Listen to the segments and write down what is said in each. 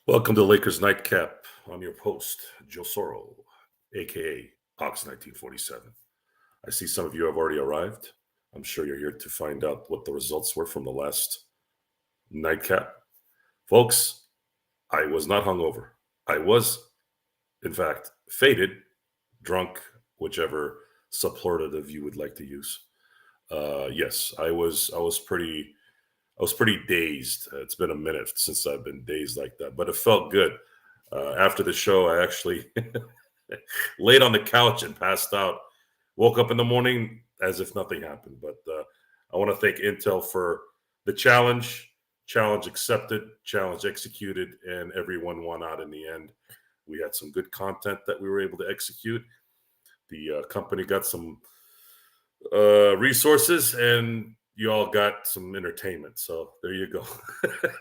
Welcome to Lakers Nightcap. I'm your host, Joe Soro, aka Ox 1947. I see some of you have already arrived. I'm sure you're here to find out what the results were from the last nightcap. Folks, I was not hungover. I was, in fact, faded, drunk, whichever superlative you would like to use. Yes, I was pretty dazed. It's been a minute since I've been dazed like that, but it felt good. After the show, I actually laid on the couch and passed out. Woke up in the morning as if nothing happened. But I want to thank Intel for the challenge accepted, challenge executed, and everyone won out in the end. We had some good content that we were able to execute. The company got some resources, and you all got some entertainment. So there you go.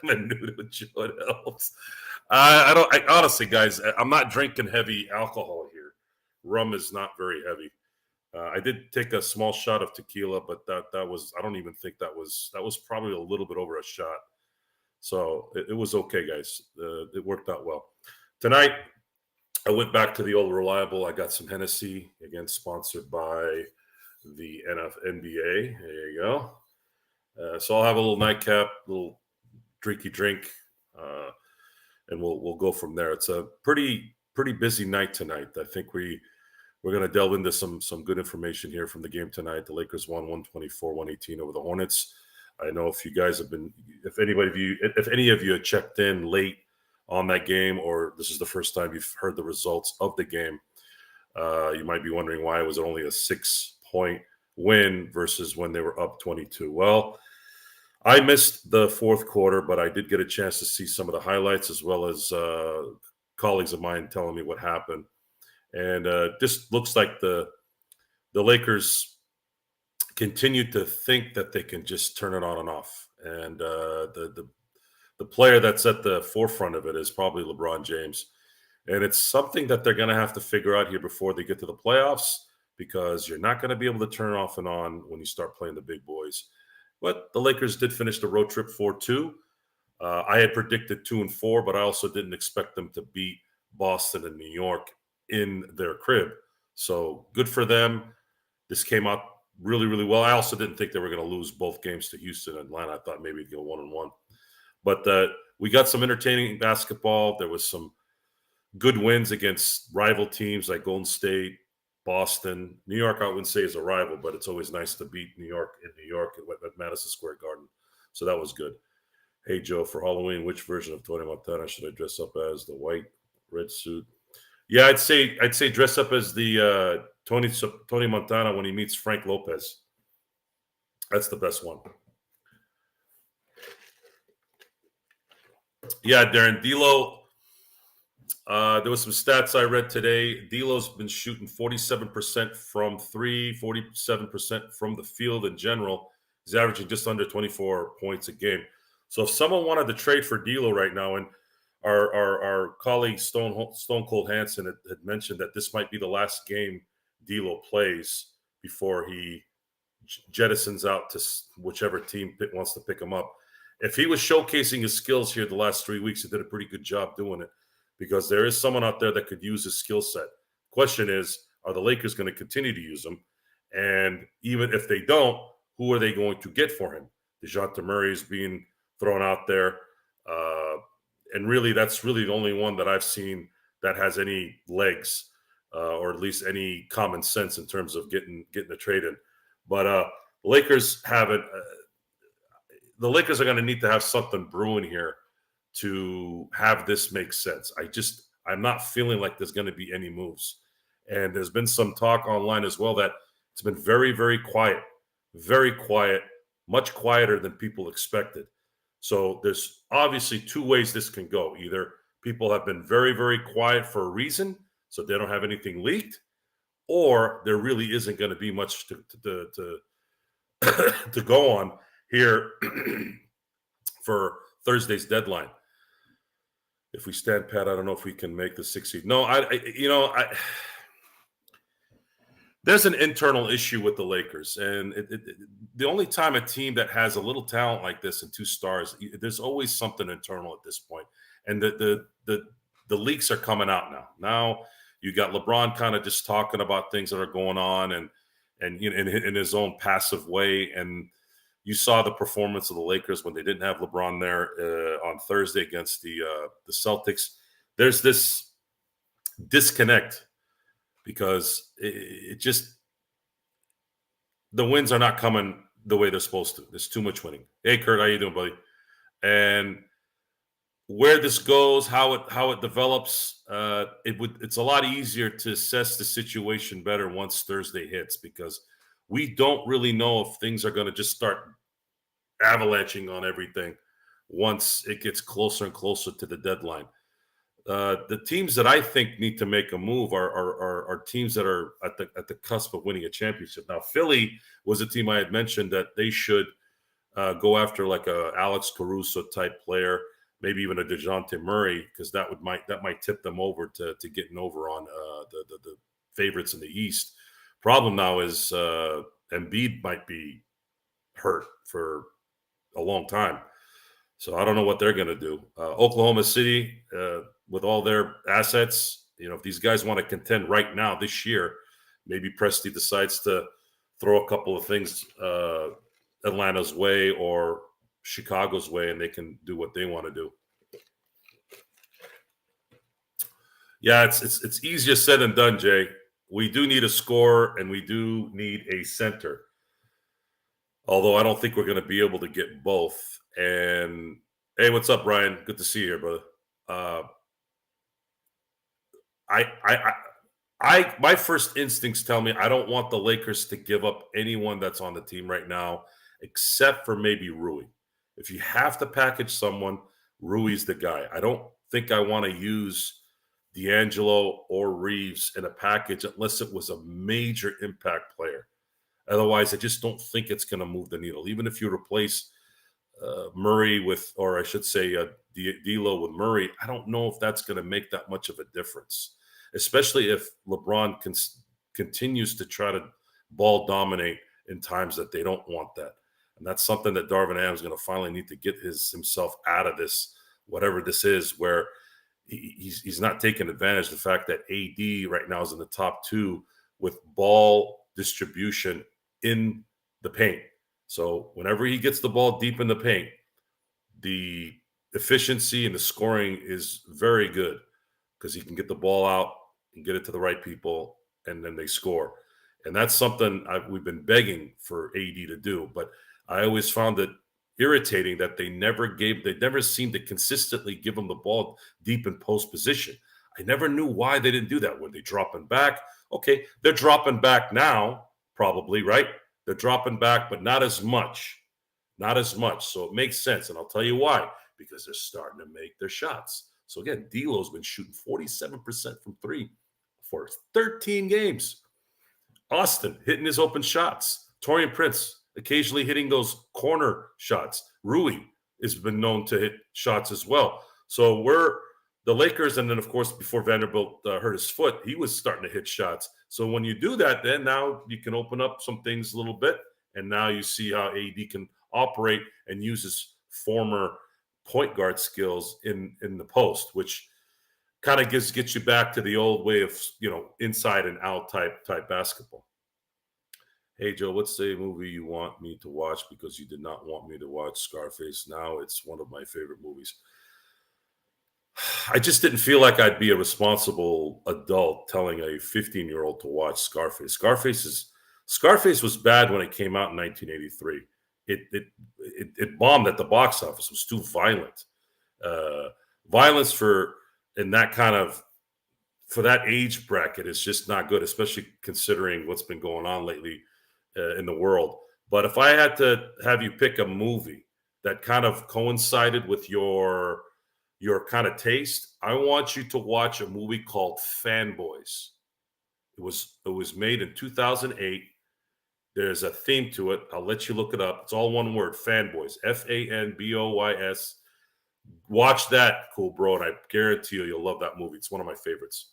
I'm new to it, Joe. It helps. I don't. Honestly, guys, I'm not drinking heavy alcohol here. Rum is not very heavy. I did take a small shot of tequila, but that was. I don't even think that was probably a little bit over a shot. So it was okay, guys. It worked out well. Tonight, I went back to the old reliable. I got some Hennessy, again sponsored by the NBA. There you go. So I'll have a little nightcap, little drinky drink, uh, and we'll go from there. It's a pretty busy night tonight. I think we're going to delve into some good information here from the game tonight. The Lakers won 124-118 over the Hornets. I know if you guys have been, if any of you had checked in late on that game, or this is the first time you've heard the results of the game, you might be wondering why it was only a 6-point win versus when they were up 22. Well, I missed the fourth quarter, but I did get a chance to see some of the highlights as well as colleagues of mine telling me what happened. And just looks like the Lakers continue to think that they can just turn it on and off. And the player that's at the forefront of it is probably LeBron James. And it's something that they're going to have to figure out here before they get to the playoffs, because you're not going to be able to turn off and on when you start playing the big boys. But the Lakers did finish the road trip 4-2. I had predicted 2-4, but I also didn't expect them to beat Boston and New York in their crib. So good for them. This came out really, really well. I also didn't think they were going to lose both games to Houston and Atlanta. I thought maybe it'd go 1-1. But we got some entertaining basketball. There was some good wins against rival teams like Golden State, Boston. New York, I wouldn't say is a rival, but it's always nice to beat New York in New York at Madison Square Garden. So that was good. Hey, Joe, for Halloween, which version of Tony Montana should I dress up as? The white red suit? Yeah, I'd say dress up as the Tony Montana when he meets Frank Lopez. That's the best one. Yeah, Darren D'Lo. There was some stats I read today. D'Lo's been shooting 47% from three, 47% from the field in general. He's averaging just under 24 points a game. So if someone wanted to trade for D'Lo right now, and our colleague Stone Cold Hansen had mentioned that this might be the last game D'Lo plays before he jettisons out to whichever team wants to pick him up. If he was showcasing his skills here the last 3 weeks, he did a pretty good job doing it, because there is someone out there that could use his skill set. Question is, are the Lakers going to continue to use him? And even if they don't, who are they going to get for him? DeJounte Murray is being thrown out there. And really, that's really the only one that I've seen that has any legs, or at least any common sense in terms of getting a trade in. But Lakers haven't. The Lakers are going to need to have something brewing here to have this make sense. I'm not feeling like there's going to be any moves. And there's been some talk online as well that it's been very, very quiet, much quieter than people expected. So there's obviously two ways this can go. Either people have been very, very quiet for a reason, so they don't have anything leaked, or there really isn't going to be much to go on here for Thursday's deadline. If we stand pat, I don't know if we can make the 6 seed. No, there's an internal issue with the Lakers, and the only time a team that has a little talent like this and two stars, there's always something internal at this point. and the leaks are coming out now. Now you got LeBron kind of just talking about things that are going on, and you know, in his own passive way. And you saw the performance of the Lakers when they didn't have LeBron there on Thursday against the Celtics. There's this disconnect because it just, the wins are not coming the way they're supposed to. There's too much winning. Hey, Kurt, how you doing, buddy? And where this goes, how it develops, it's a lot easier to assess the situation better once Thursday hits, because we don't really know if things are going to just start avalanching on everything once it gets closer and closer to the deadline. The teams that I think need to make a move are teams that are at the cusp of winning a championship. Now, Philly was a team I had mentioned that they should go after like a Alex Caruso type player, maybe even a DeJounte Murray, because that might tip them over to getting over on the favorites in the East. Problem now is Embiid might be hurt for a long time, so I don't know what they're going to do. Oklahoma City, with all their assets, you know, if these guys want to contend right now this year, maybe Presti decides to throw a couple of things Atlanta's way or Chicago's way, and they can do what they want to do. Yeah, it's easier said than done, Jay. We do need a scorer and we do need a center. Although I don't think we're going to be able to get both. And hey, what's up, Ryan? Good to see you here, brother. My first instincts tell me I don't want the Lakers to give up anyone that's on the team right now, except for maybe Rui. If you have to package someone, Rui's the guy. I don't think I want to use D'Angelo or Reeves in a package unless it was a major impact player. Otherwise, I just don't think it's going to move the needle. Even if you replace Murray with, or I should say D'Lo with Murray, I don't know if that's going to make that much of a difference, especially if LeBron continues to try to ball dominate in times that they don't want that. And that's something that Darvin Ham is going to finally need to get himself out of this, whatever this is, where he's not taking advantage of the fact that AD right now is in the top 2 with ball distribution in the paint. So whenever he gets the ball deep in the paint, the efficiency and the scoring is very good because he can get the ball out and get it to the right people, and then they score. And that's something we've been begging for AD to do. But I always found it irritating that they never seemed to consistently give him the ball deep in post position. I never knew why they didn't do that. Were they dropping back? Okay, they're dropping back now, probably, right? They're dropping back, but not as much. Not as much. So it makes sense. And I'll tell you why. Because they're starting to make their shots. So again, D'Lo's been shooting 47% from 3 for 13 games. Austin hitting his open shots. Taurean Prince occasionally hitting those corner shots. Rui has been known to hit shots as well. So the Lakers, and then, of course, before Vanderbilt hurt his foot, he was starting to hit shots. So when you do that, then now you can open up some things a little bit, and now you see how AD can operate and use his former point guard skills in the post, which kind of gets you back to the old way of, you know, inside and out type basketball. Hey, Joe, what's the movie you want me to watch because you did not want me to watch Scarface? Now it's one of my favorite movies. I just didn't feel like I'd be a responsible adult telling a 15-year-old to watch Scarface. Scarface was bad when it came out in 1983. It bombed at the box office. It was too violent. Violence for that age bracket is just not good, especially considering what's been going on lately in the world. But if I had to have you pick a movie that kind of coincided with your kind of taste, I want you to watch a movie called Fanboys. It was made in 2008. There's a theme to it. I'll let you look it up. It's all one word, Fanboys, Fanboys. Watch that, cool bro, and I guarantee you'll love that movie. It's one of my favorites.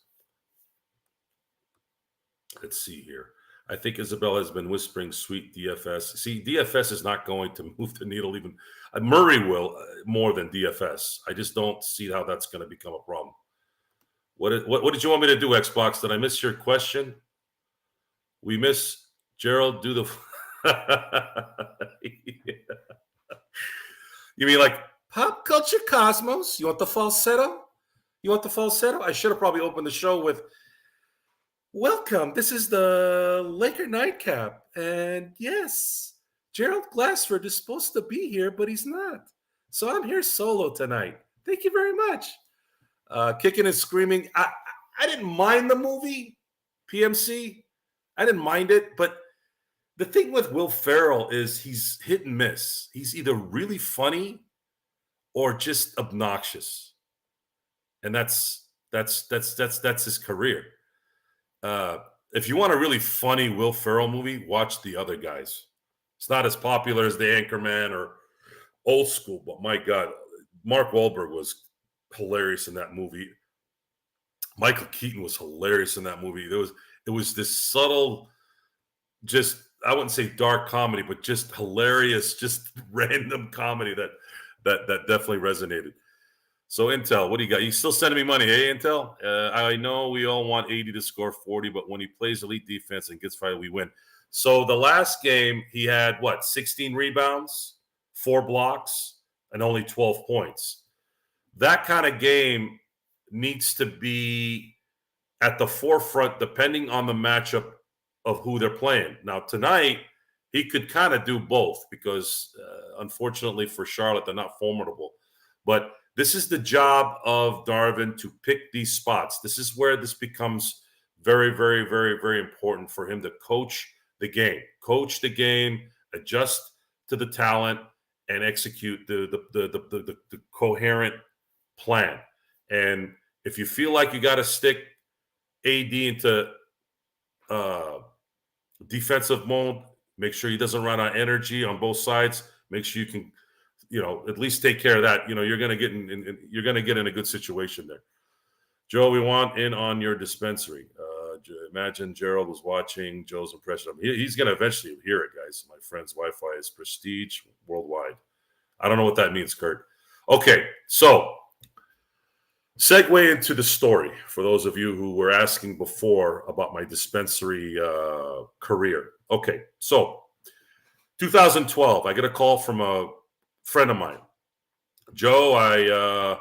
Let's see here. I think Isabel has been whispering sweet DFS. See, DFS is not going to move the needle even. Murray will more than DFS. I just don't see how that's going to become a problem. What did you want me to do, Xbox? Did I miss your question? We miss Gerald. Do the. You mean like pop culture cosmos? You want the falsetto? You want the falsetto? I should have probably opened the show with welcome. This is the Lakers Nightcap. And yes, Gerald Glassford is supposed to be here, but he's not. So I'm here solo tonight. Thank you very much. Kicking and screaming. I didn't mind the movie, PMC. I didn't mind it. But the thing with Will Ferrell is he's hit and miss. He's either really funny or just obnoxious. And that's his career. If you want a really funny Will Ferrell movie, watch The Other Guys. It's not as popular as The Anchorman or Old School, but my God, Mark Wahlberg was hilarious in that movie. Michael Keaton was hilarious in that movie. It was this subtle, just I wouldn't say dark comedy, but just hilarious, just random comedy that definitely resonated. So Intel, what do you got? You still sending me money, hey Intel? I know we all want 80 to score 40, but when he plays elite defense and gets fired, we win. So the last game, he had 16 rebounds, 4 blocks, and only 12 points. That kind of game needs to be at the forefront, depending on the matchup of who they're playing. Now tonight, he could kind of do both because, unfortunately for Charlotte, they're not formidable. But this is the job of Darvin to pick these spots. This is where this becomes very, very, very, very important for him to coach the game, adjust to the talent, and execute the coherent plan. And if you feel like you got to stick AD into defensive mode, make sure he doesn't run out of energy on both sides. Make sure you can, at least take care of that. You're going to get in a good situation there. Joe, we want in on your dispensary. Imagine Gerald was watching Joe's impression of him. He's going to eventually hear it, guys. My friend's Wi-Fi is prestige worldwide. I don't know what that means, Kurt. Okay, so segue into the story for those of you who were asking before about my dispensary career. Okay, so 2012, I get a call from a friend of mine. Joe, I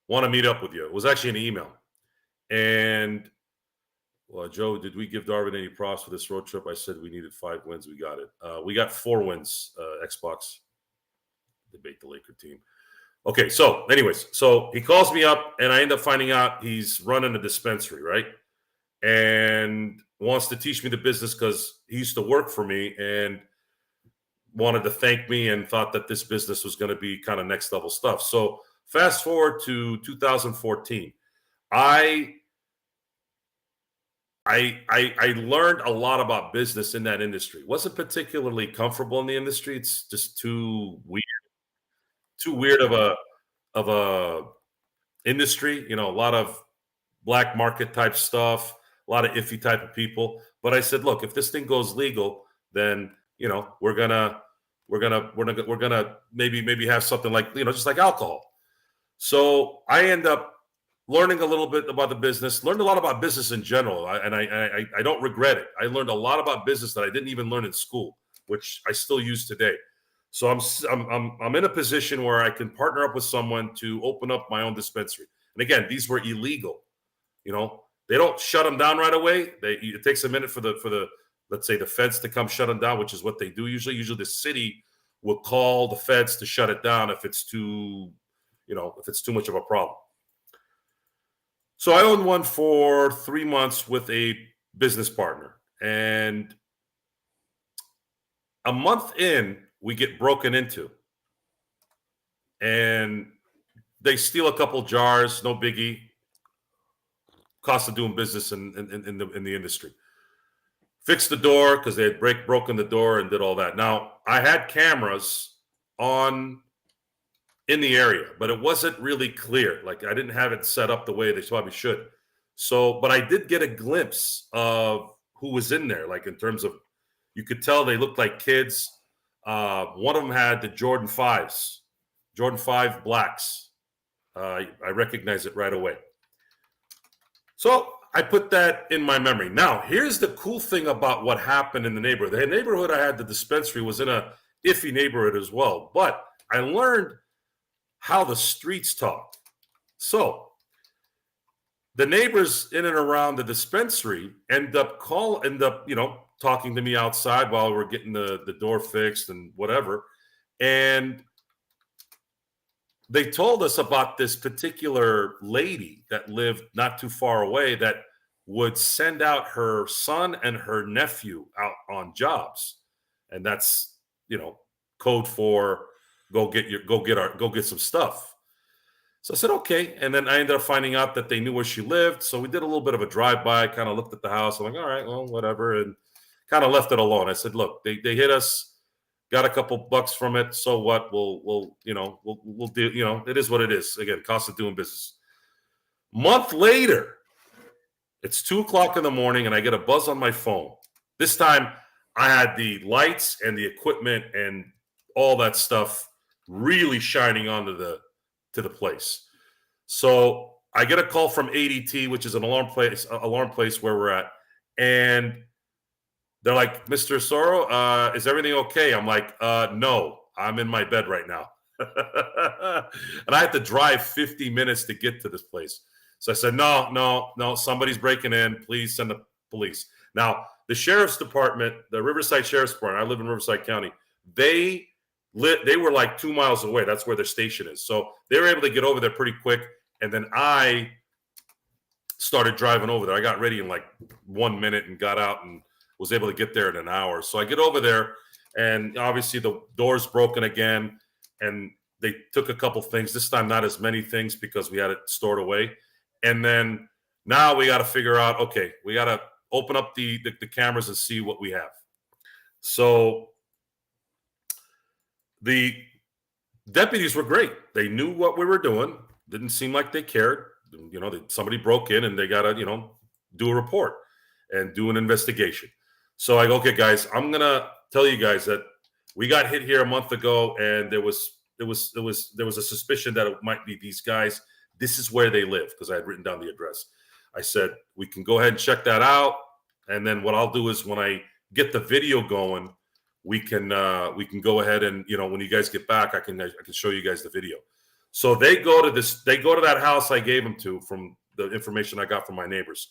want to meet up with you. It was actually an email. And, well, Joe, did we give Darvin any props for this road trip? I said we needed 5 wins. We got it. We got 4 wins, Xbox. Debate the Laker team. Okay, so anyways, so he calls me up, and I end up finding out he's running a dispensary, right? And wants to teach me the business because he used to work for me and wanted to thank me and thought that this business was going to be kind of next level stuff. So fast forward to 2014. I learned a lot about business in that industry. Wasn't particularly comfortable in the industry. It's just too weird of a industry. A lot of black market type stuff, a lot of iffy type of people. But I said, look, if this thing goes legal, then we're gonna maybe have something like just like alcohol. So I end up learning a little bit about the business, learned a lot about business in general, and I don't regret it. I learned a lot about business that I didn't even learn in school, which I still use today. So I'm in a position where I can partner up with someone to open up my own dispensary. And again, these were illegal. They don't shut them down right away. It takes a minute for the let's say the feds to come shut them down, which is what they do usually. Usually the city will call the feds to shut it down if it's too much of a problem. So I owned one for 3 months with a business partner. And a month in, we get broken into. And they steal a couple jars, no biggie. Cost of doing business in the industry. Fixed the door because they had broken the door and did all that. Now, I had cameras in the area, but it wasn't really clear. Like, I didn't have it set up the way they probably should. So, but I did get a glimpse of who was in there. Like in terms of, you could tell they looked like kids. One of them had the Jordan 5s, Jordan 5 blacks. I recognize it right away. So I put that in my memory. Now, here's the cool thing about what happened in the neighborhood. The neighborhood I had the dispensary was in a iffy neighborhood as well, but I learned how the streets talk. So the neighbors in and around the dispensary end up talking to me outside while we're getting the door fixed and whatever. And they told us about this particular lady that lived not too far away that would send out her son and her nephew out on jobs. And that's, code for go get some stuff. So I said, okay. And then I ended up finding out that they knew where she lived. So we did a little bit of a drive-by, kind of looked at the house. I'm like, all right, well, whatever. And kind of left it alone. I said, look, they hit us, got a couple bucks from it. So what? We'll do, it is what it is. Again, cost of doing business. Month later, it's 2:00 in the morning and I get a buzz on my phone. This time I had the lights and the equipment and all that stuff really shining onto the place. So I get a call from ADT, which is an alarm place where we're at. And they're like, Mr. Soro, is everything okay? I'm like, no, I'm in my bed right now. And I had to drive 50 minutes to get to this place. So I said, no, somebody's breaking in. Please send the police. Now, the sheriff's department, the Riverside Sheriff's Department, I live in Riverside County, they were like 2 miles away. That's where their station is. So they were able to get over there pretty quick. And then I started driving over there. I got ready in like 1 minute and got out and was able to get there in an hour. So I get over there and obviously the door's broken again. And they took a couple things, this time not as many things because we had it stored away. And then now we got to figure out, okay, we got to open up the cameras and see what we have. So the deputies were great. They knew what we were doing. Didn't seem like they cared. Somebody broke in and they got to, do a report and do an investigation. So I go, okay, guys, I'm going to tell you guys that we got hit here a month ago and there was a suspicion that it might be these guys. This is where they live because I had written down the address. I said, we can go ahead and check that out. And then what I'll do is when I get the video going, we can go ahead and, when you guys get back, I can show you guys the video. So they go to that house I gave them to from the information I got from my neighbors.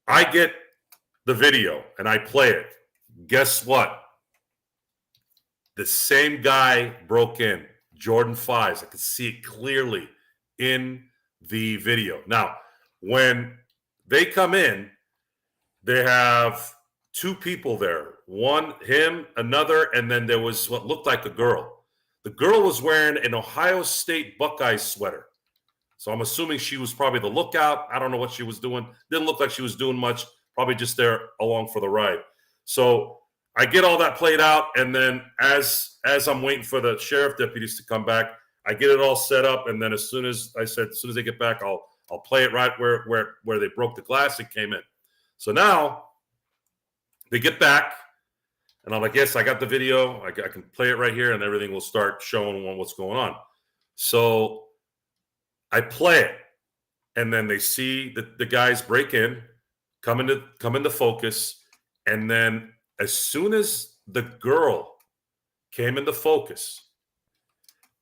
I get the video and I play it. Guess what? The same guy broke in, Jordan 5s. I could see it clearly in the video. Now, when they come in, they have two people there. One, him, another, and then there was what looked like a girl. The girl was wearing an Ohio State Buckeyes sweater. So I'm assuming she was probably the lookout. I don't know what she was doing. Didn't look like she was doing much. Probably just there along for the ride. So I get all that played out, and then as I'm waiting for the sheriff deputies to come back, I get it all set up, and then as soon as they get back, I'll play it right where they broke the glass and came in. So now they get back, and I'm like, yes, I got the video. I can play it right here, and everything will start showing what's going on. So I play it, and then they see the guys break in, come into focus, and then as soon as the girl came into focus,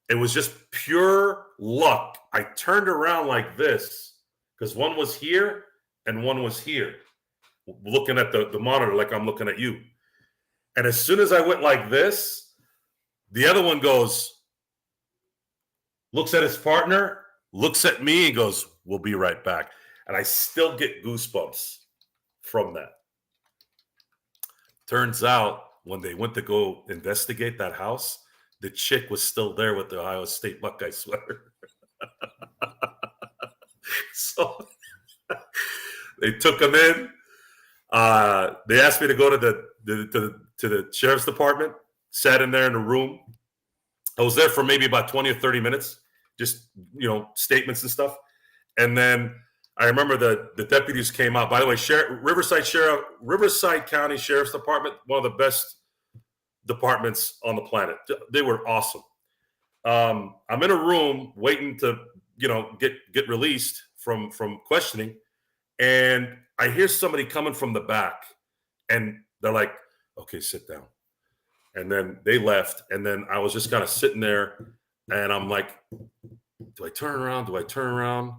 it was just pure luck. I turned around like this because one was here and one was here, looking at the monitor like I'm looking at you. And as soon as I went like this, the other one looks at his partner, looks at me and goes, "We'll be right back." And I still get goosebumps from that. Turns out when they went to go investigate that house, the chick was still there with the Ohio State Buckeye sweater. So they took him in. They asked me to go to the sheriff's department, sat in there in the room. I was there for maybe about 20 or 30 minutes, just, statements and stuff. And then I remember the deputies came out. By the way, Riverside County Sheriff's Department, one of the best departments on the planet. They were awesome. I'm in a room waiting to get released from questioning, and I hear somebody coming from the back, and they're like, "Okay, sit down." And then they left, and then I was just kind of sitting there, and I'm like, "Do I turn around? Do I turn around?"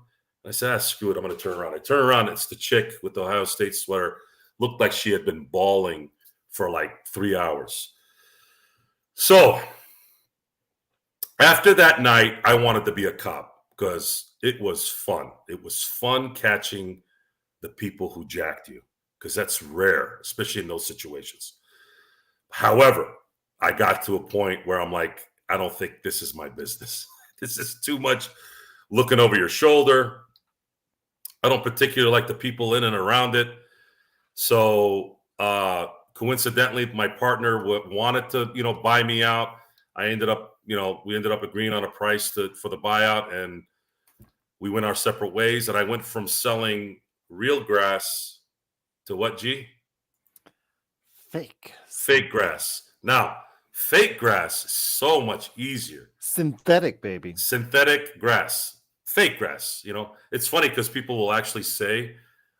I said, "Screw it, I'm going to turn around." I turn around, it's the chick with the Ohio State sweater. Looked like she had been bawling for like 3 hours. So after that night, I wanted to be a cop because it was fun. It was fun catching the people who jacked you, because that's rare, especially in those situations. However, I got to a point where I'm like, I don't think this is my business. This is too much looking over your shoulder. I don't particularly like the people in and around it. So coincidentally, my partner wanted to, buy me out. We ended up agreeing on a price for the buyout, and we went our separate ways. And I went from selling real grass to what, G? Fake grass. Now, fake grass is so much easier. Synthetic, baby. Synthetic grass. Fake grass. It's funny because people will actually say,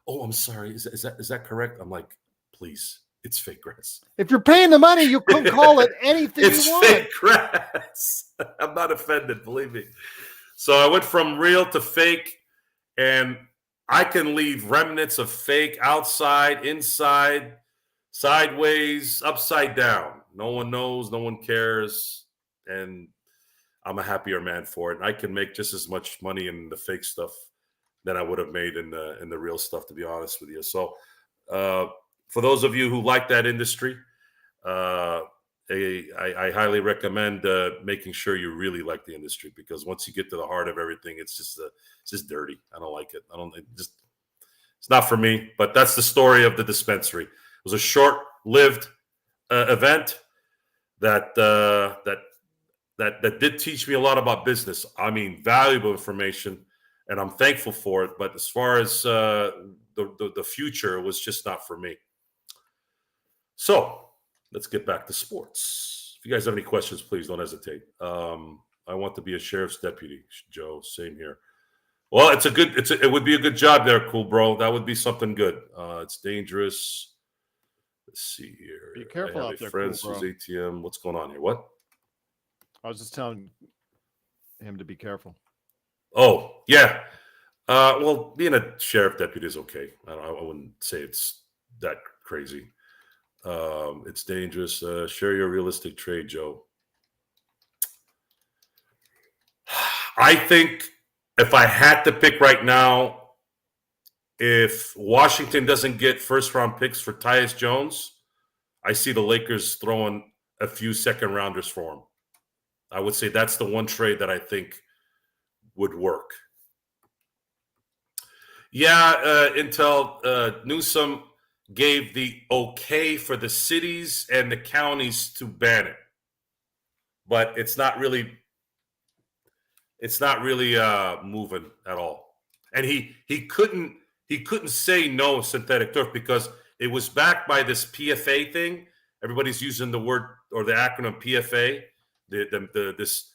"Oh, I'm sorry. Is that correct?" I'm like, please, it's fake grass. If you're paying the money, you can call it anything you want. It's fake grass. I'm not offended, believe me. So I went from real to fake, and I can leave remnants of fake outside, inside, sideways, upside down. No one knows, no one cares, and I'm a happier man for it. And I can make just as much money in the fake stuff than I would have made in the real stuff, to be honest with you. So for those of you who like that industry, I highly recommend making sure you really like the industry, because once you get to the heart of everything, it's just dirty. I don't like it. It's not for me. But that's the story of the dispensary. It was a short-lived event that did teach me a lot about business. I mean, valuable information, and I'm thankful for it. But as far as the future, it was just not for me. So let's get back to sports. If you guys have any questions, please don't hesitate. I want to be a sheriff's deputy, Joe. Same here. Well, it would be a good job there, cool bro. That would be something good. It's dangerous. Let's see here. Be careful out there, friends cool bro. who's ATM. What's going on here? What? I was just telling him to be careful. Oh, yeah. Well, being a sheriff deputy is okay. I wouldn't say it's that crazy. It's dangerous. Share your realistic trade, Joe. I think if I had to pick right now, if Washington doesn't get first-round picks for Tyus Jones, I see the Lakers throwing a few second-rounders for him. I would say that's the one trade that I think would work. Yeah, until Newsom gave the okay for the cities and the counties to ban it, but it's not really moving at all. And he couldn't say no synthetic turf because it was backed by this PFA thing. Everybody's using the word or the acronym PFA, this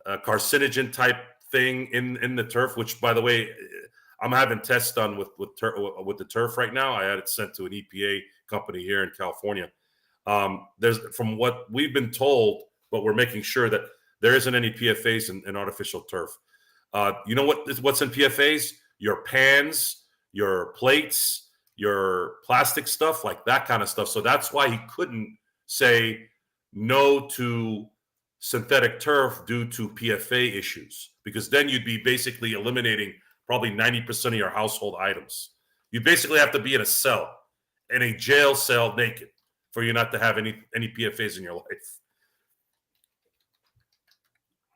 carcinogen type thing in the turf. Which, by the way, I'm having tests done with the turf right now. I had it sent to an EPA company here in California. There's, from what we've been told, but we're making sure that there isn't any PFAs in artificial turf. You know what's in PFAs? Your pans, your plates, your plastic stuff, like that kind of stuff. So that's why he couldn't say no to synthetic turf due to PFA issues, because then you'd be basically eliminating probably 90% of your household items. You basically have to be in a cell, in a jail cell, naked, for you not to have any PFAs in your life.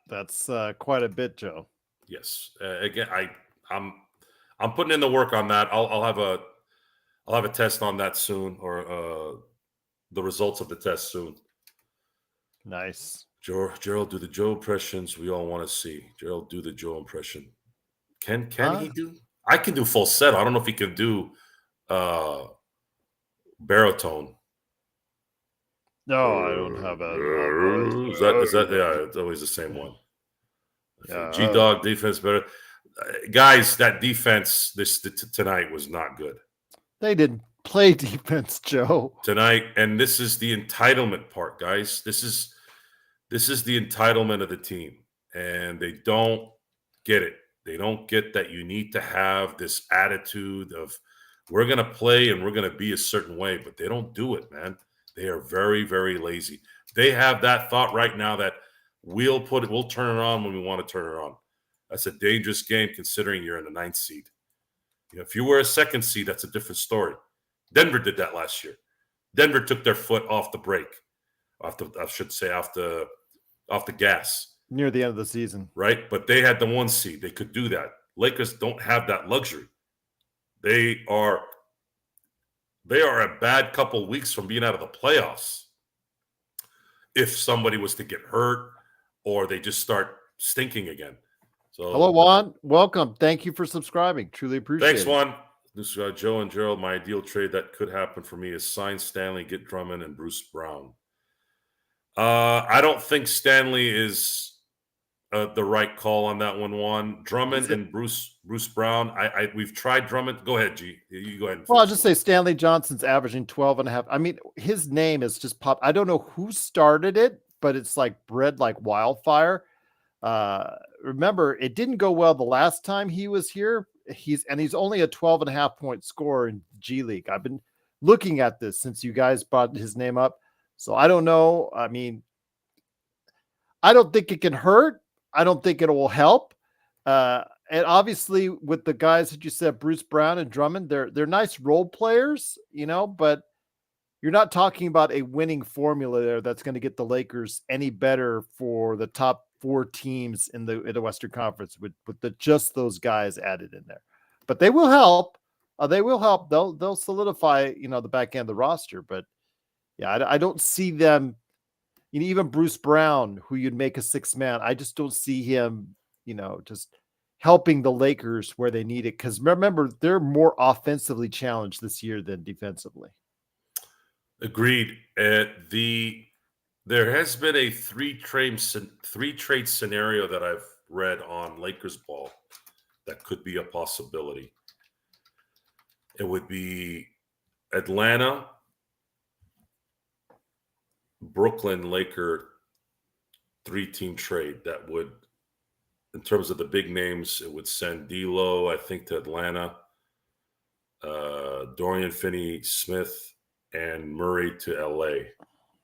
That's quite a bit, Joe. Yes. Again, I'm putting in the work on that. I'll have a test on that soon, or the results of the test soon. Nice. Gerald, do the Joe impressions we all want to see. Gerald, do the Joe impression. Can he do? I can do falsetto. I don't know if he can do baritone. No, I don't have a voice. Is that yeah? It's always the same one. Yeah, G Dog defense better. Guys, that defense tonight was not good. they didn't play defense, Joe. Tonight, and this is the entitlement part, guys. This is the entitlement of the team, and they don't get it. They don't get that you need to have this attitude of we're going to play and we're going to be a certain way, but they don't do it, man. They are very, very lazy. They have that thought right now that we'll turn it on when we want to turn it on. That's a dangerous game considering you're in the 9th seed. If you were a 2nd seed, that's a different story. Denver did that last year. Denver took their foot off the brake, off the gas. Near the end of the season. Right? But they had the 1 seed. They could do that. Lakers don't have that luxury. They are a bad couple weeks from being out of the playoffs. If somebody was to get hurt or they just start stinking again. So hello, Juan. Welcome. Thank you for subscribing. Truly appreciate it. Thanks, Juan. This is Joe and Gerald. My ideal trade that could happen for me is sign Stanley, get Drummond, and Bruce Brown. I don't think Stanley is the right call on that one, Juan. Drummond and Bruce Brown. We've tried Drummond. Go ahead, G. You go ahead. Well, I'll just say Stanley Johnson's averaging 12 and a half. I mean, his name is just popped. I don't know who started it, but it's like bred like wildfire. Remember, it didn't go well the last time he was here. He's only a 12 and a half point scorer in G League. I've been looking at this since you guys brought his name up. So I don't know. I mean, I don't think it can hurt. I don't think it will help. And obviously with the guys that you said, Bruce Brown and Drummond, they're nice role players, but you're not talking about a winning formula there that's going to get the Lakers any better for the top 4 teams in the Western Conference with just those guys added in there. But they will help. They will help. They'll solidify, the back end of the roster. But yeah, I don't see them. Even Bruce Brown, who you'd make a 6th man, I just don't see him, just helping the Lakers where they need it. Because remember, they're more offensively challenged this year than defensively. Agreed. There has been a three-trade scenario that I've read on Lakers ball that could be a possibility. It would be Atlanta, Brooklyn, Laker 3-team trade that would, in terms of the big names, it would send D'Lo, I think, to Atlanta, Dorian Finney-Smith, and Murray to LA,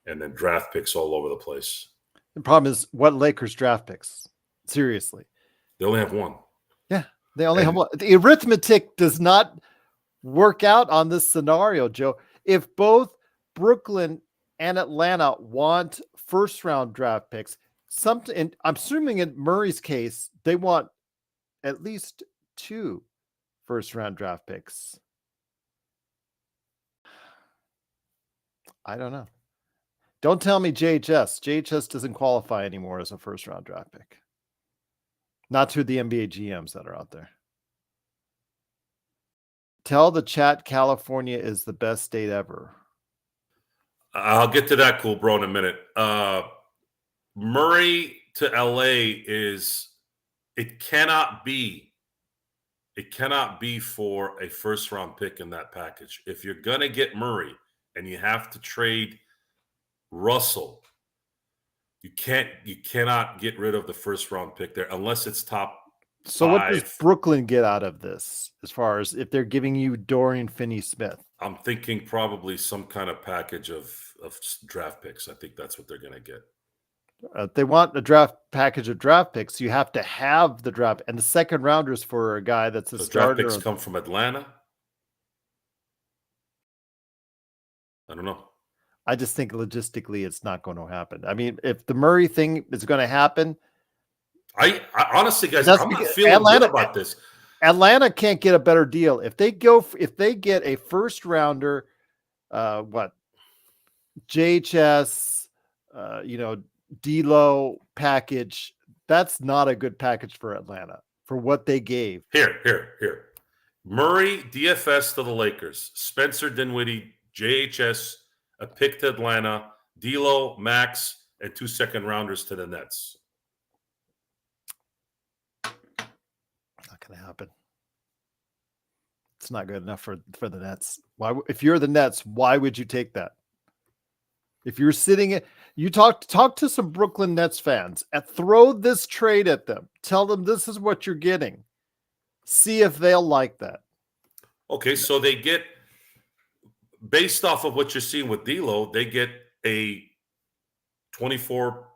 and then draft picks all over the place. The problem is what Lakers draft picks? Seriously. They only have one. Yeah, they only have one. The arithmetic does not work out on this scenario, Joe. If both Brooklyn and Atlanta want 1st-round draft picks, and I'm assuming in Murray's case, they want at least 2 1st-round draft picks. I don't know. Don't tell me JHS. JHS doesn't qualify anymore as a 1st-round draft pick. Not to the NBA GMs that are out there. Tell the chat California is the best state ever. I'll get to that, cool bro, in a minute. Murray to LA it cannot be for a 1st-round pick in that package. If you're going to get Murray and you have to trade Russell, you cannot get rid of the 1st-round pick there unless it's top So 5. what does Brooklyn get out of this as far as if they're giving you Dorian Finney-Smith? I'm thinking probably some kind of package of draft picks. I think that's what they're going to get. They want a draft package of draft picks. You have to have the draft, and the 2nd rounders for a guy that's a starter. Draft picks come from Atlanta. I don't know. I just think logistically it's not going to happen. I mean, if the Murray thing is going to happen, I honestly, guys, I'm not feeling good about this. Atlanta can't get a better deal if they get a 1st-rounder. JHS, D'Lo package. That's not a good package for Atlanta for what they gave. Here. Murray, DFS to the Lakers. Spencer Dinwiddie, JHS, a pick to Atlanta. D'Lo, Max, and 2 second-rounders to the Nets. Not going to happen. It's not good enough for the Nets. Why, if you're the Nets, why would you take that? If you're sitting, you talk to some Brooklyn Nets fans and throw this trade at them. Tell them this is what you're getting. See if they'll like that. Okay, so they get, based off of what you're seeing with D'Lo, they get a 24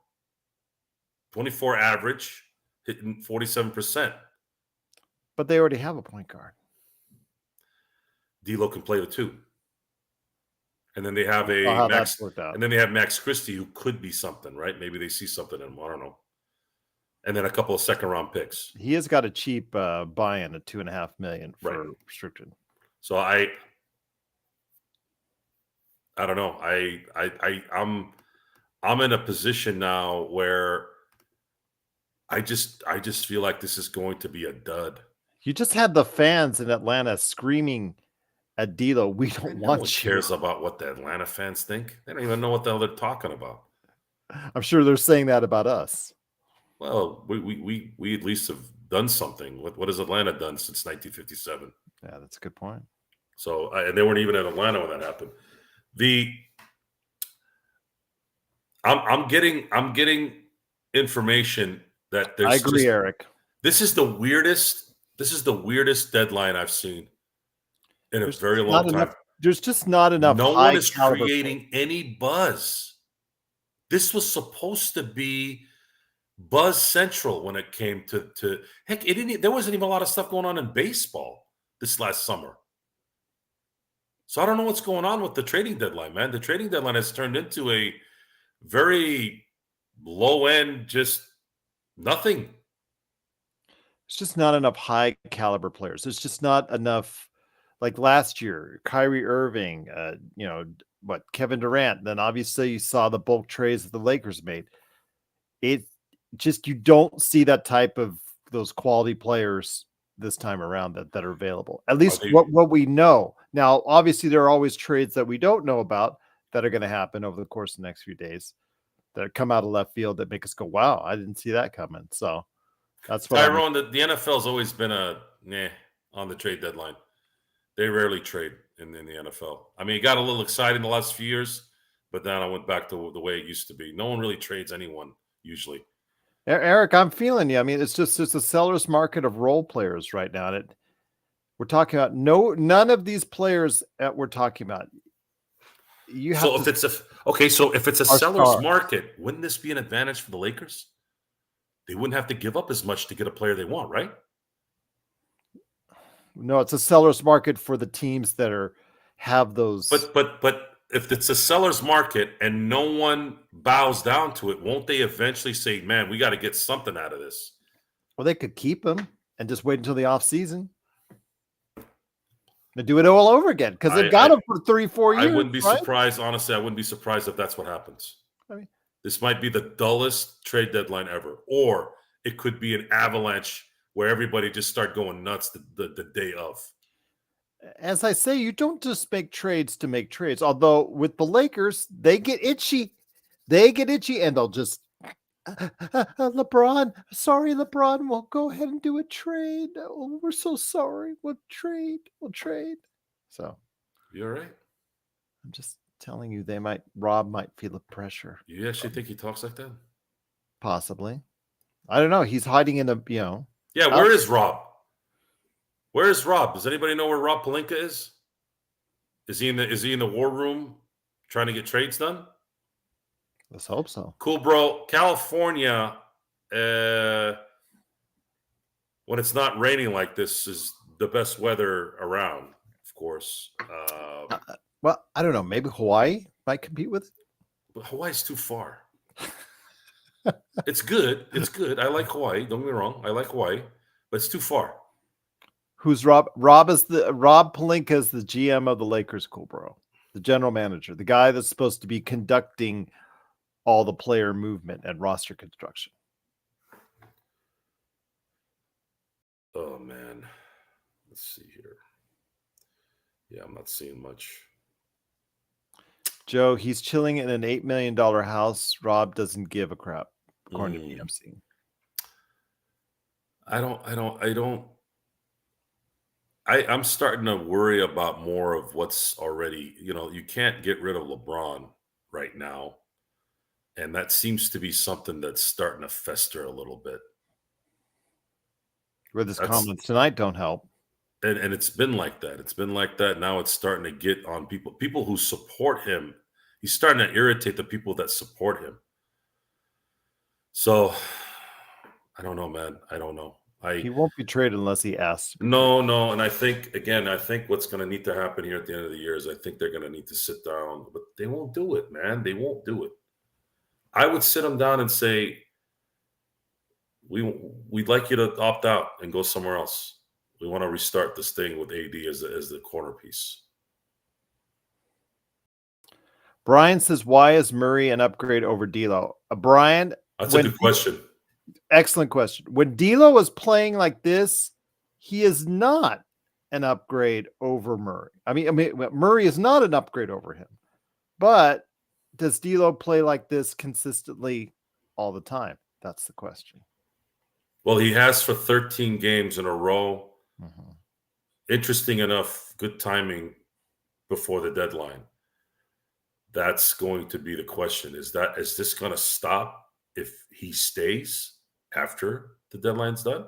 average, hitting 47%. But they already have a point guard. D'Lo can play the 2. And then they have Max, and then they have Max Christie, who could be something, right? Maybe they see something in him. I don't know. And then a couple of second-round picks. He has got a cheap buy-in at $2.5 million for restricted. So I don't know. I'm in a position now where I just feel like this is going to be a dud. You just had the fans in Atlanta screaming at D'Lo, we don't want you. No one cares about what the Atlanta fans think. They don't even know what the hell they're talking about. I'm sure they're saying that about us. Well, we at least have done something. What has Atlanta done since 1957? Yeah, that's a good point. So, and they weren't even in Atlanta when that happened. I'm getting information that there's. I agree, Eric. This is the weirdest deadline I've seen in a very long time. There's just not enough. No one is creating any buzz. This was supposed to be buzz central when it came to heck. There wasn't even a lot of stuff going on in baseball this last summer. So I don't know what's going on with the trading deadline, man. The trading deadline has turned into a very low end, just nothing. It's just not enough high caliber players. There's just not enough. Like last year, Kyrie Irving, Kevin Durant. Then obviously you saw the bulk trades that the Lakers made. It just, you don't see that type of those quality players this time around that are available. At least what we know. Now, obviously there are always trades that we don't know about that are going to happen over the course of the next few days that come out of left field that make us go, wow, I didn't see that coming. So that's what Tyrone, the NFL's always been on the trade deadline. They rarely trade in the NFL. I mean, it got a little exciting the last few years, but then I went back to the way it used to be. No one really trades anyone usually. Eric, I'm feeling you. I mean, it's a seller's market of role players right now. And we're talking about none of these players that we're talking about. If it's a seller's market, wouldn't this be an advantage for the Lakers? They wouldn't have to give up as much to get a player they want, right? No, it's a seller's market for the teams that have those. But if it's a seller's market and no one bows down to it, won't they eventually say, "Man, we got to get something out of this"? Well, they could keep them and just wait until the off season. They do it all over again because they've got them for 3-4 years. I wouldn't be surprised, honestly. I wouldn't be surprised if that's what happens. I mean, this might be the dullest trade deadline ever, or it could be an avalanche where everybody just start going nuts the day of. As I say, you don't just make trades to make trades. Although with the Lakers, they get itchy. And they'll just LeBron. Sorry, LeBron. We'll go ahead and do a trade. Oh, we're so sorry. We'll trade. So you're right. I'm just telling you, Rob might feel the pressure. You actually think he talks like that? Possibly. I don't know. He's hiding in the, Yeah, where is Rob? Where is Rob? Does anybody know where Rob Pelinka is? Is he in the war room trying to get trades done? Let's hope so. Cool, bro. California, when it's not raining like this, is the best weather around, of course. Well, I don't know. Maybe Hawaii might compete with it. But Hawaii's too far. It's good. I like Hawaii. Don't get me wrong. I like Hawaii, but it's too far. Who's Rob? Rob Pelinka is the GM of the Lakers, cool bro. The general manager, the guy that's supposed to be conducting all the player movement and roster construction. Oh man, Let's see here. Yeah, I'm not seeing much. Joe, he's chilling in an $8 million house. Rob doesn't give a crap, according to BMC. I'm starting to worry about more of what's already, you can't get rid of LeBron right now. And that seems to be something that's starting to fester a little bit. With his comments tonight don't help. And it's been like that. It's been like that. Now it's starting to get on people who support him. He's starting to irritate the people that support him. So I don't know, man. I don't know. He won't be traded unless he asks. No. And I think what's going to need to happen here at the end of the year is I think they're going to need to sit down, but they won't do it, man. They won't do it. I would sit them down and say, we'd like you to opt out and go somewhere else. We want to restart this thing with AD as the corner piece. Brian says, why is Murray an upgrade over D'Lo? Brian, that's a good question. Excellent question. When D'Lo is playing like this, he is not an upgrade over Murray. I mean, Murray is not an upgrade over him. But does D'Lo play like this consistently all the time? That's the question. Well, he has for 13 games in a row. Mm-hmm. Interesting enough, good timing before the deadline. That's going to be the question. Is this going to stop if he stays after the deadline's done?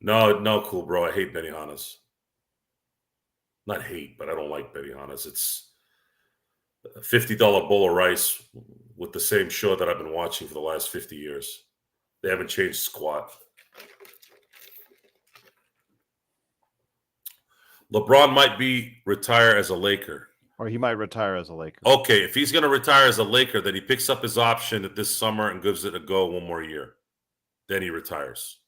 No, cool, bro. I hate Benihana's. Not hate, but I don't like Benihana's. It's a $50 bowl of rice with the same show that I've been watching for the last 50 years. They haven't changed squat. LeBron might retire as a Laker. Or he might retire as a Laker. Okay, if he's going to retire as a Laker, then he picks up his option this summer and gives it a go one more year. Then he retires.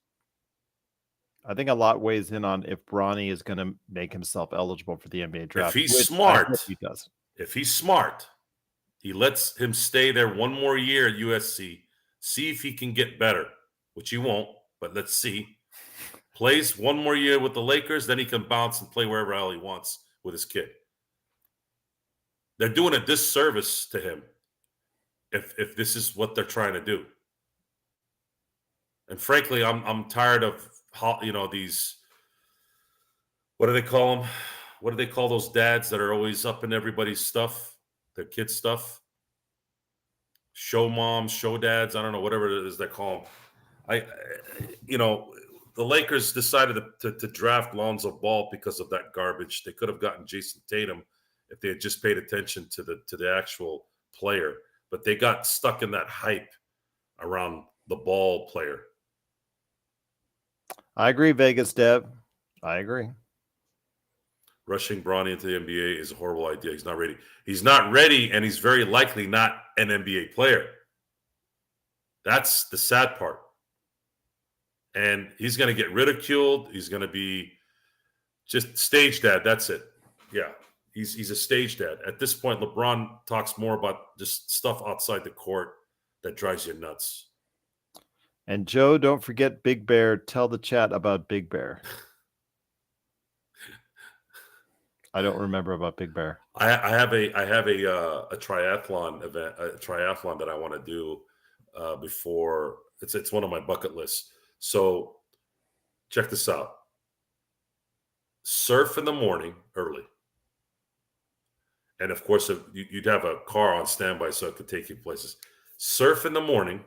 I think a lot weighs in on if Bronny is going to make himself eligible for the NBA draft. If he's smart, he does. If he's smart, he lets him stay there one more year at USC, see if he can get better, which he won't, but let's see. Plays one more year with the Lakers, then he can bounce and play wherever hell he wants with his kid. They're doing a disservice to him if this is what they're trying to do. And frankly, I'm tired of these. What do they call them? What do they call those dads that are always up in everybody's stuff, their kids' stuff? Show moms, show dads. I don't know, whatever it is they call them. The Lakers decided to draft Lonzo Ball because of that garbage. They could have gotten Jason Tatum if they had just paid attention to the actual player. But they got stuck in that hype around the Ball player. I agree, Vegas Dev. I agree. Rushing Bronny into the NBA is a horrible idea. He's not ready. He's not ready, and he's very likely not an NBA player. That's the sad part. And he's going to get ridiculed. He's going to be just stage dad. That's it. Yeah, he's a stage dad. At this point, LeBron talks more about just stuff outside the court that drives you nuts. And Joe, don't forget Big Bear. Tell the chat about Big Bear. I don't remember about Big Bear. I have a triathlon event, a triathlon that I want to do before. It's one of my bucket lists. So check this out. Surf in the morning early. And of course, you'd have a car on standby so it could take you places. Surf in the morning.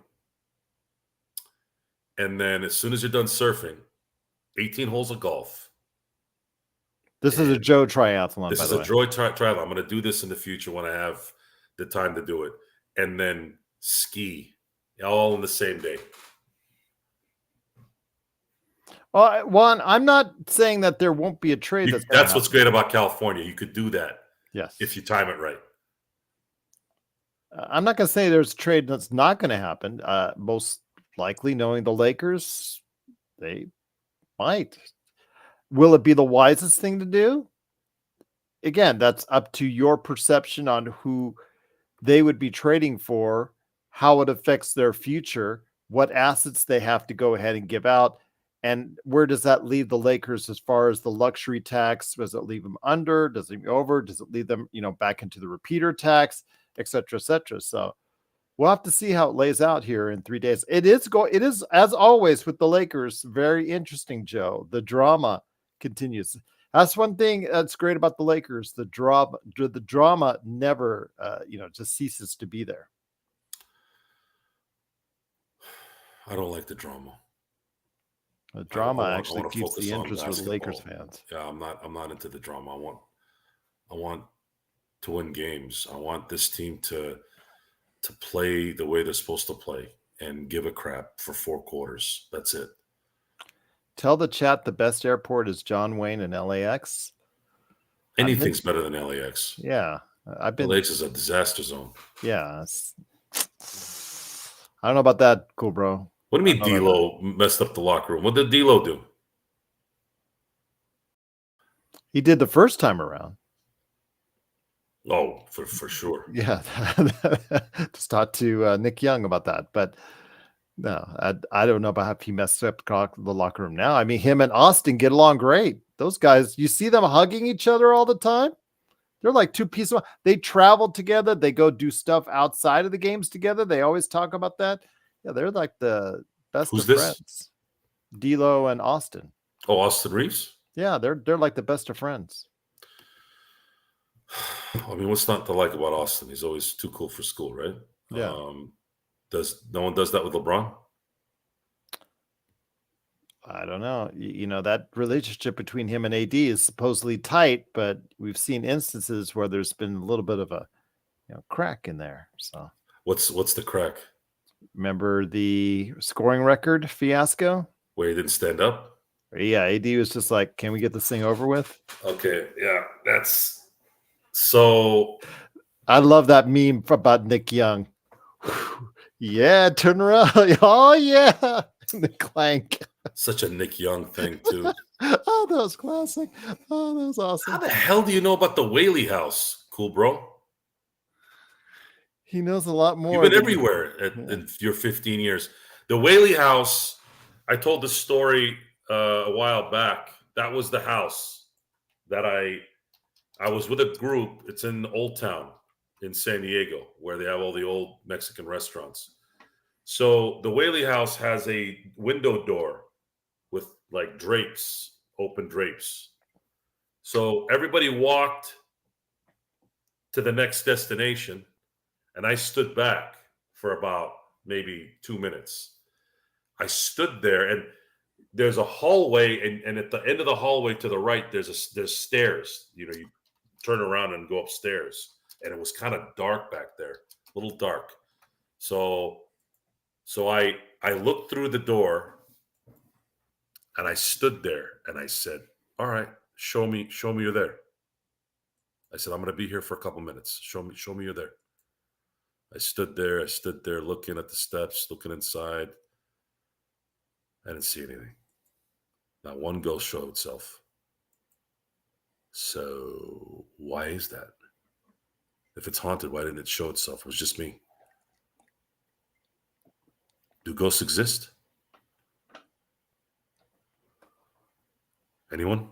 And then as soon as you're done surfing, 18 holes of golf. This is a Joe triathlon, This by is the a way. Joe triathlon. I'm going to do this in the future when I have the time to do it. And then ski all in the same day. Well, Juan, I'm not saying that there won't be a trade. That's what's great about California. You could do that. Yes. If you time it right. I'm not going to say there's a trade that's not going to happen. Most likely, knowing the Lakers, they might. Will it be the wisest thing to do? Again, that's up to your perception on who they would be trading for, how it affects their future, what assets they have to go ahead and give out. And where does that leave the Lakers as far as the luxury tax? Does it leave them under? Does it go over? Does it leave them, back into the repeater tax, et cetera, et cetera? So we'll have to see how it lays out here in 3 days. It is, as always with the Lakers, very interesting, Joe. The drama continues. That's one thing that's great about the Lakers. The drama never, just ceases to be there. I don't like the drama. The drama I actually wanna keeps the focus on interest of the Lakers basketball. fans. Yeah, I'm not into the drama. I want to win games. I want this team to play the way they're supposed to play and give a crap for 4 quarters. That's it. Tell the chat the best airport is John Wayne and LAX. Anything's better than LAX. Yeah, I've been. LAX is a disaster zone. Yeah, I don't know about that, cool bro. What do you mean D'Lo messed up the locker room? What did D'Lo do? He did the first time around. Oh, for sure. Yeah, just talked to Nick Young about that, but no, I don't know about if he messed up the locker room now. I mean, him and Austin get along great. Those guys, you see them hugging each other all the time. They're like two pieces. They travel together. They go do stuff outside of the games together. They always talk about that. Yeah, they're like the best Who's of this? friends. D'Lo and Austin. Oh, Austin Reeves? Yeah, they're like the best of friends. I mean, what's not to like about Austin? He's always too cool for school, right? Yeah. No one does that with LeBron? I don't know. That relationship between him and AD is supposedly tight, but we've seen instances where there's been a little bit of a crack in there. So what's the crack? Remember the scoring record fiasco? Where he didn't stand up? Yeah, AD was just like, can we get this thing over with? Okay, yeah, that's so. I love that meme about Nick Young. Yeah, turn around. Oh, yeah. The clank. Such a Nick Young thing, too. Oh, that was classic. Oh, that was awesome. How the hell do you know about the Whaley house, cool bro? He knows a lot more. You've been everywhere in your 15 years. The Whaley house, I told the story a while back. That was the house that I was with a group. It's in Old Town in San Diego, where they have all the old Mexican restaurants. So the Whaley house has a window door with like drapes, open drapes. So everybody walked to the next destination, and I stood back for about maybe 2 minutes. I stood there, and there's a hallway, and at the end of the hallway to the right, there's stairs. You turn around and go upstairs, and it was kind of dark back there, a little dark. So I looked through the door, and I stood there, and I said, "All right, show me you're there." I said, "I'm going to be here for a couple minutes. Show me you're there." I stood there looking at the steps, looking inside. I didn't see anything. Not one ghost showed itself. So why is that? If it's haunted, why didn't it show itself? It was just me. Do ghosts exist? Anyone?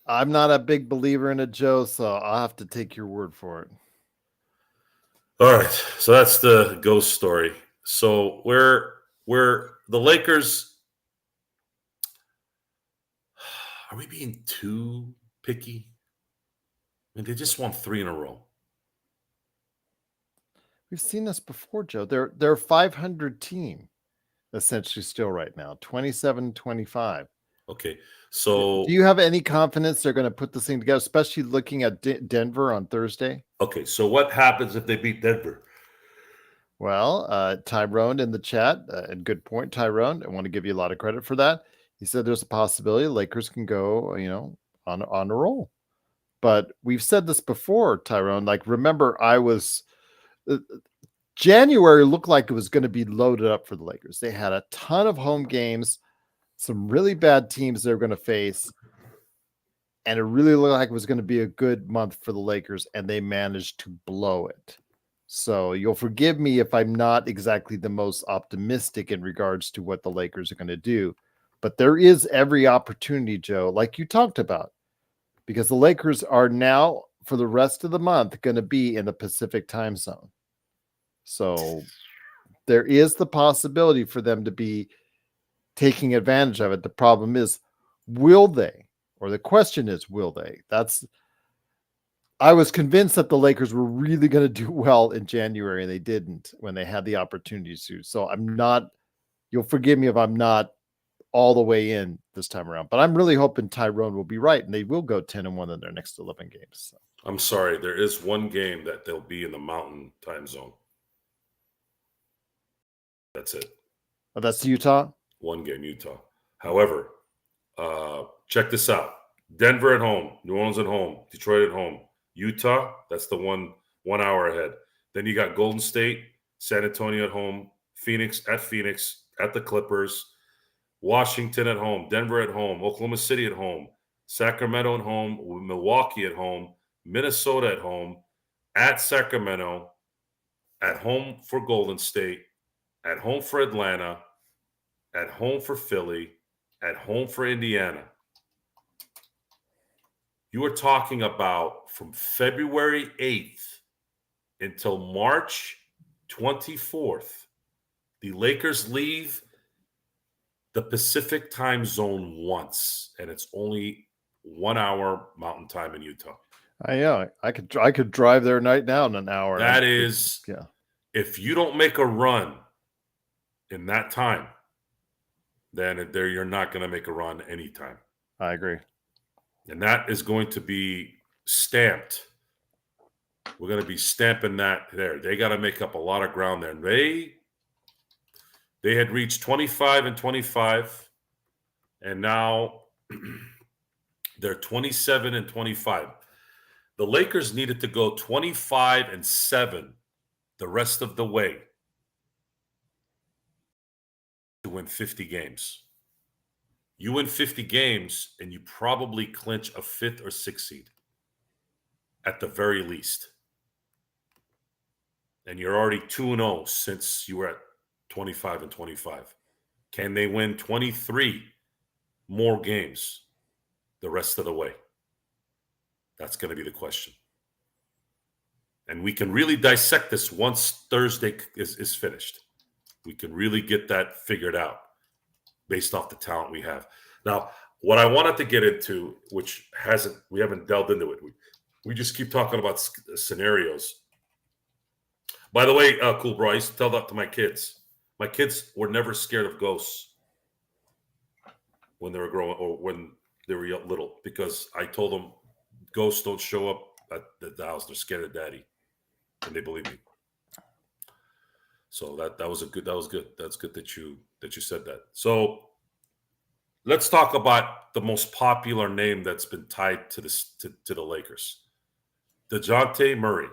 I'm not a big believer in it, Joe, so I'll have to take your word for it. All right. So that's the ghost story. So where the Lakers, are we being too picky? I mean, they just won 3 in a row. We've seen this before, Joe. They're a 500 team, essentially, still right now, 27-25. Okay, so do you have any confidence they're going to put this thing together, especially looking at Denver on Thursday? Okay, so what happens if they beat Denver? Well, Tyrone in the chat, and good point, Tyrone. I want to give you a lot of credit for that. He said there's a possibility Lakers can go, on a roll. But we've said this before, Tyrone. Like, remember, January looked like it was going to be loaded up for the Lakers. They had a ton of home games, some really bad teams they're going to face, and it really looked like it was going to be a good month for the Lakers, and they managed to blow it. So you'll forgive me if I'm not exactly the most optimistic in regards to what the Lakers are going to do. But there is every opportunity, Joe, like you talked about, because the Lakers are now, for the rest of the month, going to be in the Pacific time zone. So there is the possibility for them to be taking advantage of it. The problem is, will they? Or the question is, will they? I was convinced that the Lakers were really going to do well in January, and they didn't when they had the opportunity to. So you'll forgive me if I'm not all the way in this time around, but I'm really hoping Tyrone will be right and they will go 10-1 in their next 11 games. So. I'm sorry, there is one game that they'll be in the Mountain time zone. That's it. Oh, that's Utah? One game, Utah. However, check this out. Denver at home, New Orleans at home, Detroit at home. Utah, that's the 1 hour ahead. Then you got Golden State, San Antonio at home, Phoenix, at the Clippers, Washington at home, Denver at home, Oklahoma City at home, Sacramento at home, Milwaukee at home, Minnesota at home, at Sacramento, at home for Golden State, at home for Atlanta, at home for Philly, at home for Indiana. You are talking about from February 8th until March 24th, the Lakers leave the Pacific time zone once, and it's only 1 hour Mountain time in Utah. I could drive there right now in an hour. That is, if you don't make a run in that time, then you're not going to make a run anytime. I agree. And that is going to be stamped. We're going to be stamping that there. They got to make up a lot of ground there. And they had reached 25-25, and now they're 27-25. The Lakers needed to go 25-7 the rest of the way to win 50 games. You win 50 games, and you probably clinch a 5th or 6th seed at the very least. And you're already 2-0 since you were at 25-25. Can they win 23 more games the rest of the way? That's going to be the question. And we can really dissect this once Thursday is finished. We can really get that figured out based off the talent we have. Now, what I wanted to get into, which we haven't delved into it. We just keep talking about scenarios. By the way, cool bro, I used to tell that to my kids. My kids were never scared of ghosts when they were growing or when they were little, because I told them ghosts don't show up at the house. They're scared of daddy, and they believe me. So that was good. That's good that you said that. So let's talk about the most popular name that's been tied to the Lakers, DeJounte Murray.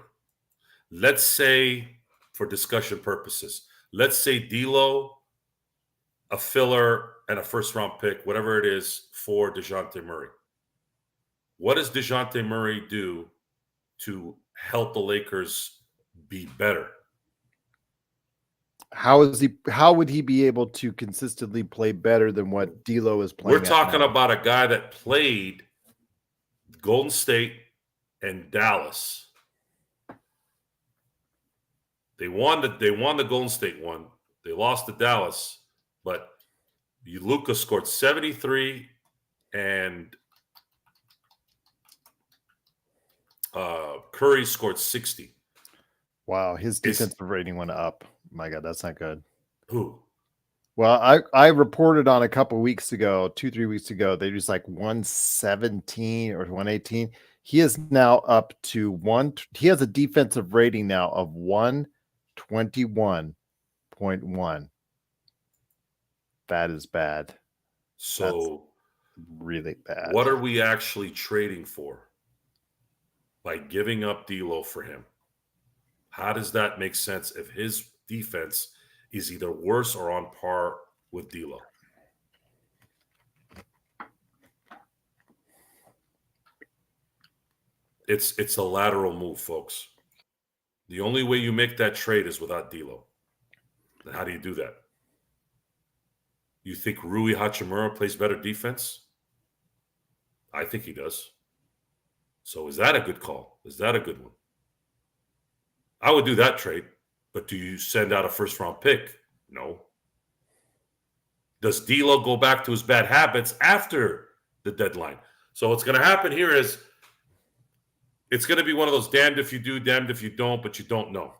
Let's say, for discussion purposes, let's say D'Lo, a filler, and a first-round pick, whatever it is, for DeJounte Murray. What does DeJounte Murray do to help the Lakers be better? How would he be able to consistently play better than what D'Lo is playing? We're talking about a guy that played Golden State and Dallas. They won the Golden State one. They lost to Dallas, but Luka scored 73 and Curry scored 60. Wow, his defensive rating went up. My God, that's not good. Who? Well, I reported on a couple weeks ago, 2-3 weeks ago, they was like 117 or 118. He is now up to he has a defensive rating now of 121.1. That is bad. So that's really bad. What are we actually trading for by giving up D'Lo for him? How does that make sense if his defense is either worse or on par with D'Lo? It's a lateral move, folks. The only way you make that trade is without D'Lo. And how do you do that? You think Rui Hachimura plays better defense? I think he does. So is that a good call? Is that a good one? I would do that trade, but do you send out a first-round pick? No. Does D'Lo go back to his bad habits after the deadline? So what's going to happen here is it's going to be one of those damned if you do, damned if you don't, but you don't know.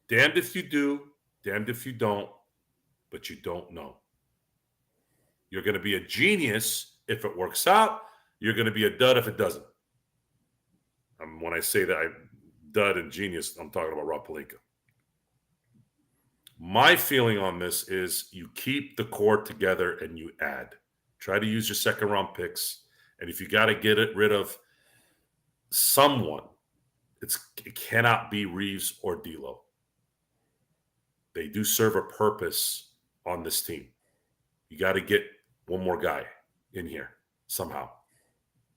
Damned if you do, damned if you don't, but you don't know. You're going to be a genius if it works out. You're going to be a dud if it doesn't. When I say that, dud and genius, I'm talking about Rob Pelinka. My feeling on this is you keep the core together and you add. Try to use your second-round picks. And if you got to get rid of someone, it cannot be Reeves or D'Lo. They do serve a purpose on this team. You got to get one more guy in here somehow.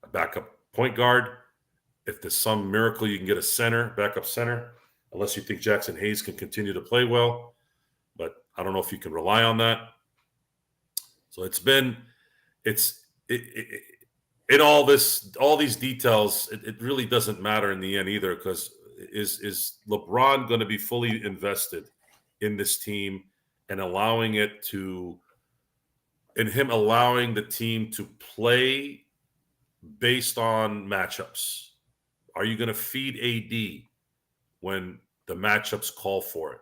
A backup point guard. If there's some miracle you can get a center, backup center, unless you think Jackson Hayes can continue to play well. But I don't know if you can rely on that. So in all these details, it really doesn't matter in the end either, because is LeBron going to be fully invested in this team and allowing the team to play based on matchups? Are you going to feed AD when the matchups call for it?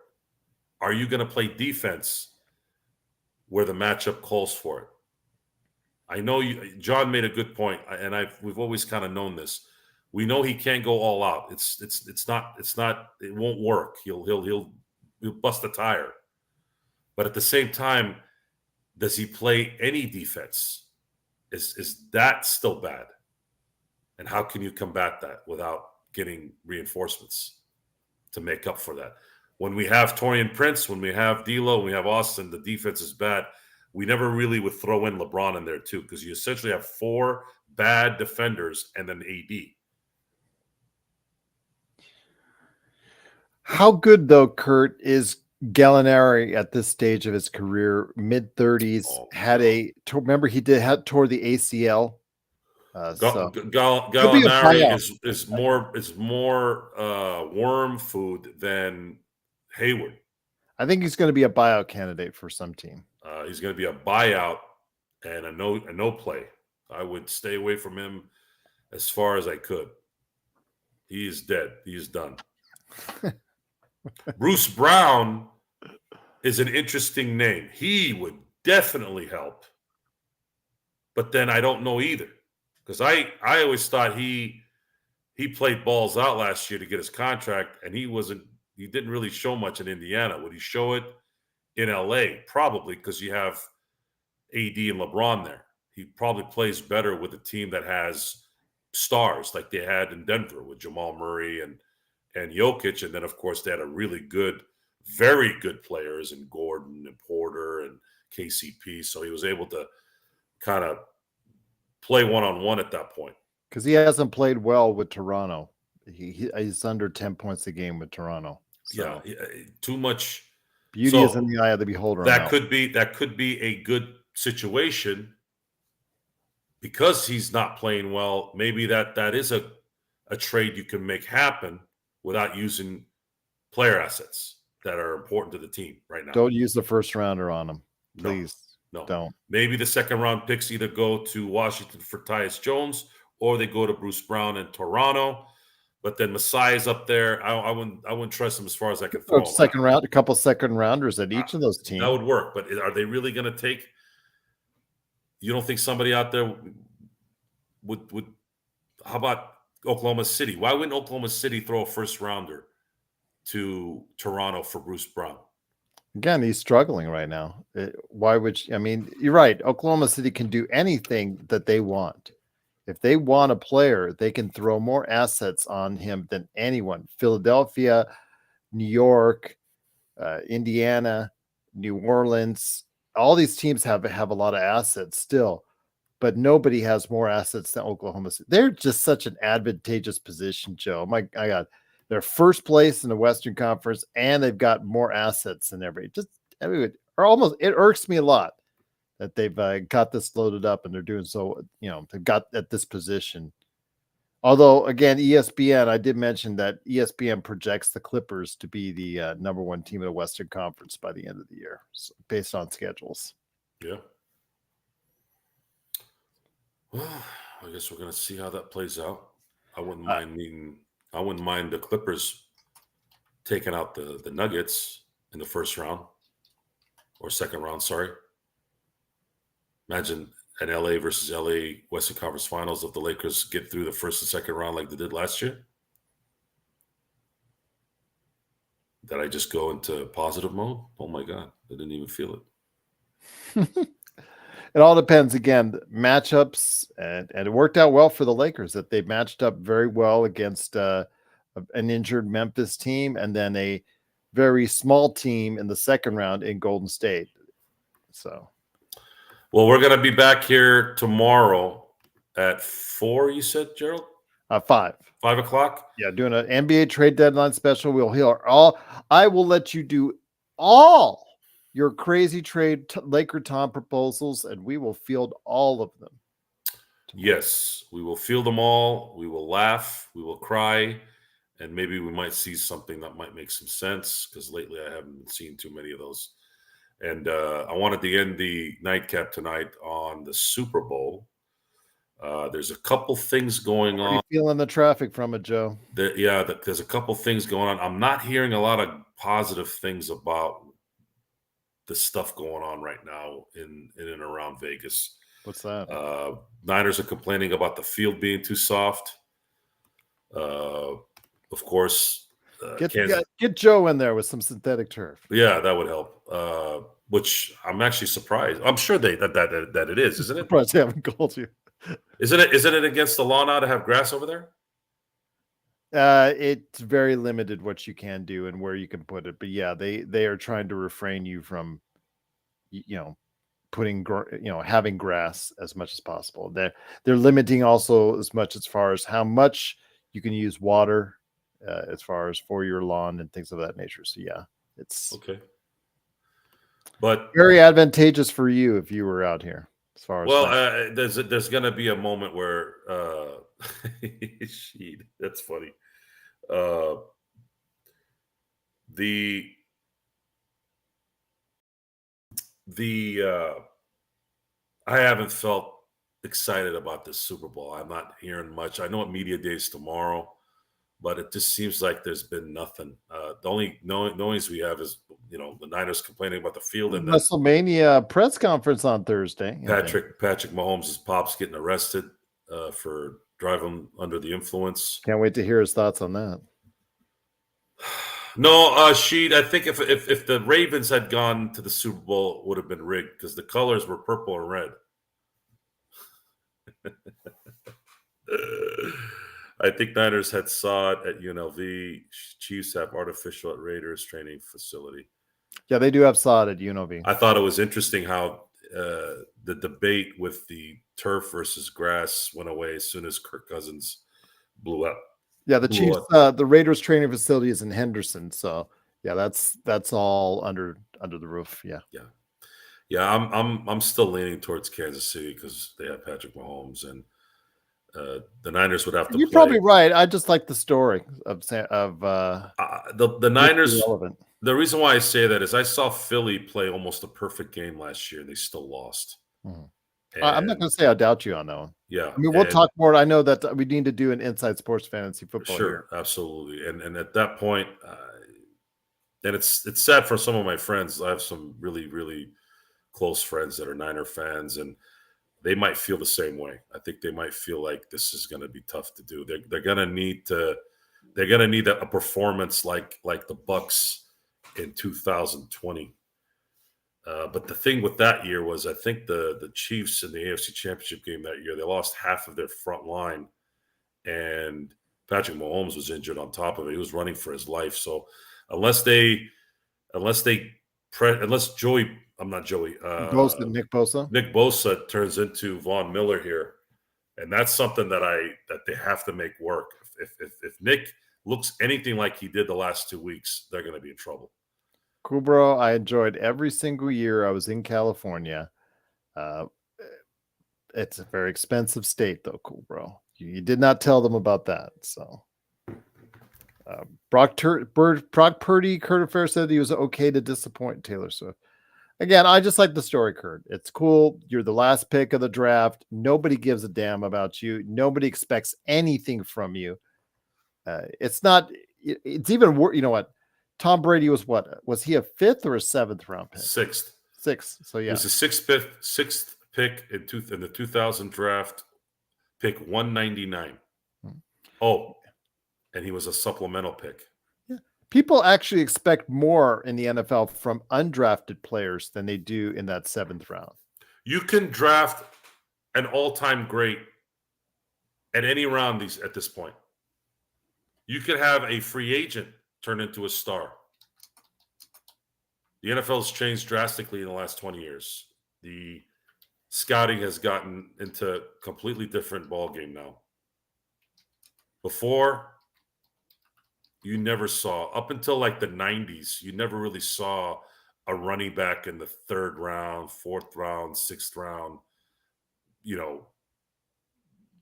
Are you going to play defense where the matchup calls for it? I know John made a good point, and we've always kind of known this. We know he can't go all out. It won't work. He'll bust a tire. But at the same time, does he play any defense? Is that still bad? And how can you combat that without getting reinforcements to make up for that? When we have Taurean Prince, when we have D'Lo, when we have Austin, the defense is bad. We never really would throw in LeBron in there too, because you essentially have 4 bad defenders and then AD. How good, though, Kurt, is Gallinari at this stage of his career? Mid-30s, remember he tore the ACL. Gallinari is more worm food than Hayward. I think he's going to be a buyout candidate for some team. He's going to be a buyout and a no play. I would stay away from him as far as I could. He is dead. He is done. Bruce Brown is an interesting name. He would definitely help. But then I don't know either. Because I always thought he played balls out last year to get his contract, and he didn't really show much in Indiana. Would he show it in LA? Probably, because you have AD and LeBron there. He probably plays better with a team that has stars like they had in Denver with Jamal Murray and Jokic. And then, of course, they had a really good, very good players in Gordon and Porter and KCP. So he was able to kind of play one-on-one at that point. Because he hasn't played well with Toronto. He's under 10 points a game with Toronto. So. Yeah, too much. Beauty is in the eye of the beholder. That could be a good situation because he's not playing well. Maybe that is a trade you can make happen without using player assets that are important to the team right now. Don't use the first rounder on him, please. No. Don't. Maybe the second round picks either go to Washington for Tyus Jones or they go to Bruce Brown in Toronto. But then Masai's up there. I wouldn't trust him as far as I can throw. A couple second rounders at each of those teams. That would work. But are they really going to take? You don't think somebody out there would? How about Oklahoma City? Why wouldn't Oklahoma City throw a first rounder to Toronto for Bruce Brown? Again, he's struggling right now. Why would you? I mean, you're right. Oklahoma City can do anything that they want. If they want a player, they can throw more assets on him than anyone. Philadelphia, New York, Indiana, New Orleans, all these teams have a lot of assets still, but nobody has more assets than Oklahoma City. They're just such an advantageous position, Joe. My God, They're first place in the Western Conference, and they've got more assets than everybody. Or almost, it irks me a lot that they've got this loaded up and they're doing so. They've got at this position. Although, again, ESPN, I did mention that ESPN projects the Clippers to be the number one team in the Western Conference by the end of the year, based on schedules. Yeah. Well, I guess we're going to see how that plays out. I wouldn't mind the Clippers taking out the Nuggets in the first round or second round. Sorry. Imagine an LA versus LA Western Conference Finals if the Lakers get through the first and second round like they did last year. Did I just go into positive mode? Oh my God, I didn't even feel it. It all depends, again, matchups, and it worked out well for the Lakers that they matched up very well against an injured Memphis team and then a very small team in the second round in Golden State. So, well, we're going to be back here tomorrow at 4, you said, Gerald? 5. 5 o'clock? Yeah, doing an NBA trade deadline special. We'll hear all. I will let you do all your crazy trade Laker Tom proposals, and we will field all of them tomorrow. Yes, we will field them all. We will laugh. We will cry. And maybe we might see something that might make some sense, because lately I haven't seen too many of those. And I wanted to end the nightcap tonight on the Super Bowl. There's a couple things going on. Are you feeling the traffic from it, Joe? There's a couple things going on. I'm not hearing a lot of positive things about the stuff going on right now in and around Vegas. What's that? Niners are complaining about the field being too soft. Of course, get Joe in there with some synthetic turf. Yeah, that would help. Which I'm actually surprised. I'm sure that it is, isn't it? Surprised they haven't called you. Isn't it against the law now to have grass over there? It's very limited what you can do and where you can put it. But yeah, they are trying to refrain you from, putting, having grass as much as possible. They're limiting also as much as far as how much you can use water, as far as for your lawn and things of that nature. So yeah, it's okay. But very advantageous for you if you were out here. As far as there's going to be a moment where that's funny. I haven't felt excited about this Super Bowl. I'm not hearing much. I know what media day is tomorrow, but it just seems like there's been nothing. The only noise we have is, the Niners complaining about the field, and WrestleMania press conference on Thursday. Patrick Mahomes' pops getting arrested for driving under the influence. Can't wait to hear his thoughts on that. No, Sheed, I think if the Ravens had gone to the Super Bowl, it would have been rigged because the colors were purple and red. I think Niners had saw it at UNLV. Chiefs have artificial at Raiders training facility. Yeah, they do have sod at UNLV. I thought it was interesting how the debate with the turf versus grass went away as soon as Kirk Cousins blew up. Yeah, the Chiefs, the Raiders training facility is in Henderson, so yeah, that's all under the roof. Yeah. I'm still leaning towards Kansas City because they have Patrick Mahomes, and the Niners would have to. You're probably right. I just like the story of the Niners. The reason why I say that is I saw Philly play almost a perfect game last year, and they still lost. Mm-hmm. I'm not going to say I doubt you on that one. Yeah, I mean, we'll talk more. I know that we need to do an Inside Sports Fantasy Football. Sure, absolutely. And at that point, and it's sad for some of my friends. I have some really, really close friends that are Niner fans, and they might feel the same way. I think they might feel like this is going to be tough to do. They're going to need a performance like the Bucks in 2020. But the thing with that year was, I think the Chiefs in the AFC Championship game that year, they lost half of their front line, and Patrick Mahomes was injured on top of it. He was running for his life. So unless Nick Bosa turns into Von Miller here, and that's something that they have to make work. If Nick looks anything like he did the last 2 weeks, they're going to be in trouble. Cool, bro. I enjoyed every single year I was in California. It's a very expensive state, though. Cool, bro. You did not tell them about that. So, Brock Purdy, Kurt Affair said he was okay to disappoint Taylor Swift. Again, I just like the story, Kurt. It's cool. You're the last pick of the draft. Nobody gives a damn about you. Nobody expects anything from you. It's not. It's even worse. You know what? Tom Brady was what? Was he a 5th or a 7th round pick? 6th. 6th. So yeah, He was a sixth pick in the 2000 draft, pick 199. Oh, and he was a supplemental pick. Yeah. People actually expect more in the NFL from undrafted players than they do in that 7th round. You can draft an all-time great at any round at this point. You could have a free agent turn into a star. The NFL has changed drastically in the last 20 years. The scouting has gotten into a completely different ballgame now. Before, you never saw, up until like the 90s, you never really saw a running back in the 3rd round, 4th round, 6th round,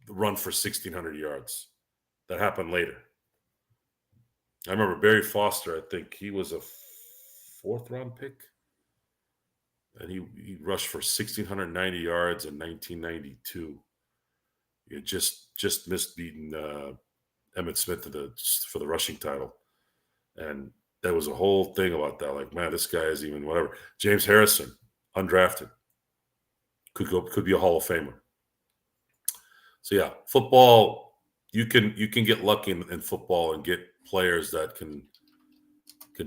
run for 1,600 yards. That happened later. I remember Barry Foster, I think he was a 4th round pick. And he rushed for 1,690 yards in 1992. He just missed beating Emmitt Smith for the rushing title. And there was a whole thing about that. Like, man, this guy is even whatever. James Harrison, undrafted. Could be a Hall of Famer. So yeah, football, you can get lucky in football and get players that can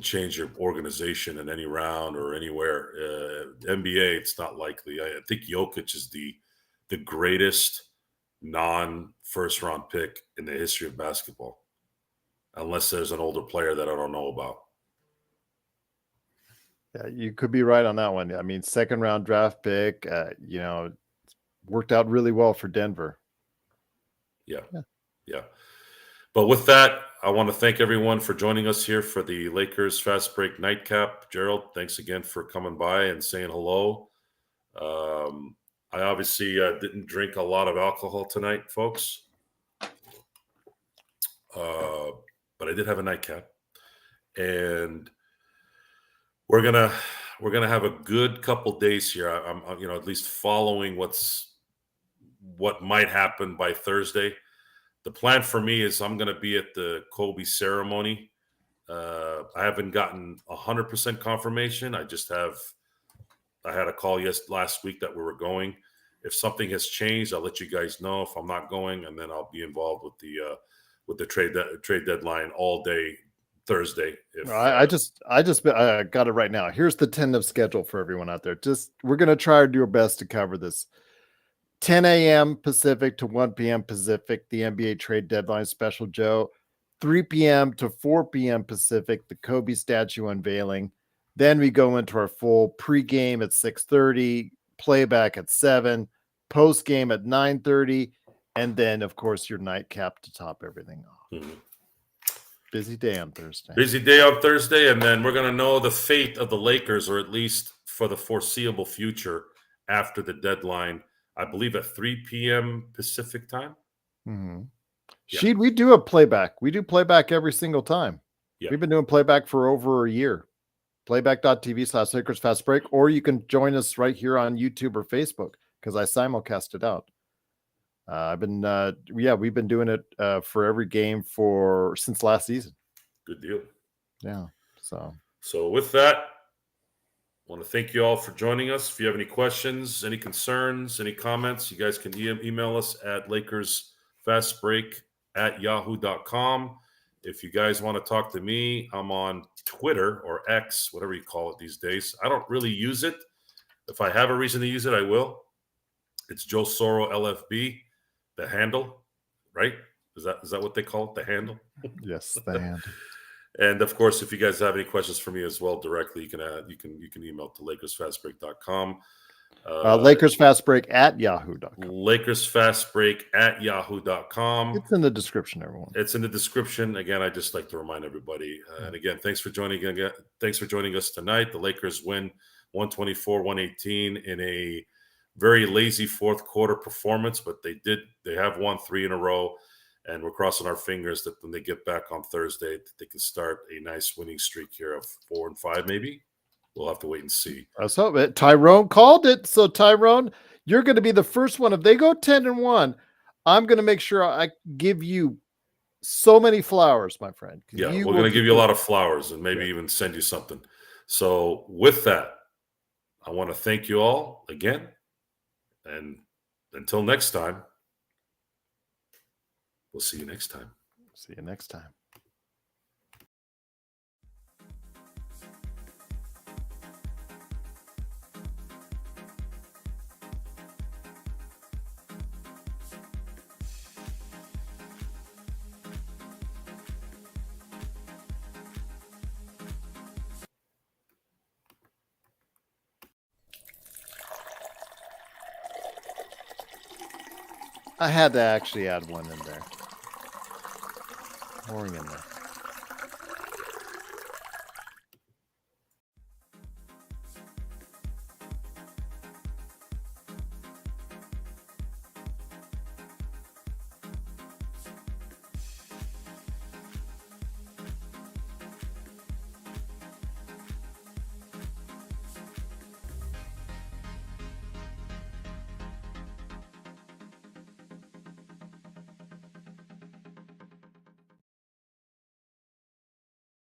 change your organization in any round or anywhere. NBA, it's not likely. I think Jokic is the greatest non-first round pick in the history of basketball, unless there's an older player that I don't know about. Yeah, you could be right on that one. I mean, 2nd round draft pick, worked out really well for Denver. Yeah. But with that, I want to thank everyone for joining us here for the Lakers Fast Break Nightcap. Gerald, thanks again for coming by and saying hello. I obviously didn't drink a lot of alcohol tonight, folks. But I did have a nightcap. And we're gonna have a good couple days here. I'm at least following what might happen by Thursday. The plan for me is I'm going to be at the Kobe ceremony. I haven't gotten 100% confirmation. I had a call last week that we were going. If something has changed, I'll let you guys know if I'm not going, and then I'll be involved with the trade deadline all day Thursday. I got it right now. Here's the tentative schedule for everyone out there. We're going to try to do our best to cover this. 10 a.m. Pacific to 1 p.m. Pacific, the NBA trade deadline special, Joe. 3 p.m. to 4 p.m. Pacific, the Kobe statue unveiling. Then we go into our full pregame at 6:30, playback at 7, postgame at 9:30, and then, of course, your nightcap to top everything off. Mm-hmm. Busy day on Thursday. And then we're going to know the fate of the Lakers, or at least for the foreseeable future after the deadline. I believe at 3 p.m. Pacific time. Mm-hmm. Yeah. We do a playback. We do playback every single time. Yeah. We've been doing playback for over a year. Playback.tv/Lakers Fast Break, or you can join us right here on YouTube or Facebook because I simulcast it out. We've been doing it for every game since last season. Good deal. Yeah. So with that, I want to thank you all for joining us. If you have any questions, any concerns, any comments, you guys can email us at LakersFastBreak@yahoo.com. If you guys want to talk to me, I'm on Twitter or X, whatever you call it these days. I don't really use it. If I have a reason to use it, I will. It's Joe Soro LFB, the handle, right? Is that what they call it, the handle? Yes, the handle. And of course, if you guys have any questions for me as well directly, you can email to LakersFastBreak.com. Lakers Fast Break at yahoo.com. LakersFastBreak@yahoo.com. It's in the description, everyone. It's in the description. Again, I just like to remind everybody. And again, thanks for joining us tonight. The Lakers win 124-118 in a very lazy fourth quarter performance, but they have won 3 in a row. And we're crossing our fingers that when they get back on Thursday, that they can start a nice winning streak here of 4 and 5, maybe. We'll have to wait and see. Let's hope it. Tyrone called it. So Tyrone, you're going to be the first one. If they go 10-1, I'm going to make sure I give you so many flowers, my friend. Yeah, we're going to give you a lot of flowers and maybe even send you something. So with that, I want to thank you all again. And until next time, we'll see you next time. See you next time. I had to actually add one in there. Pouring in there.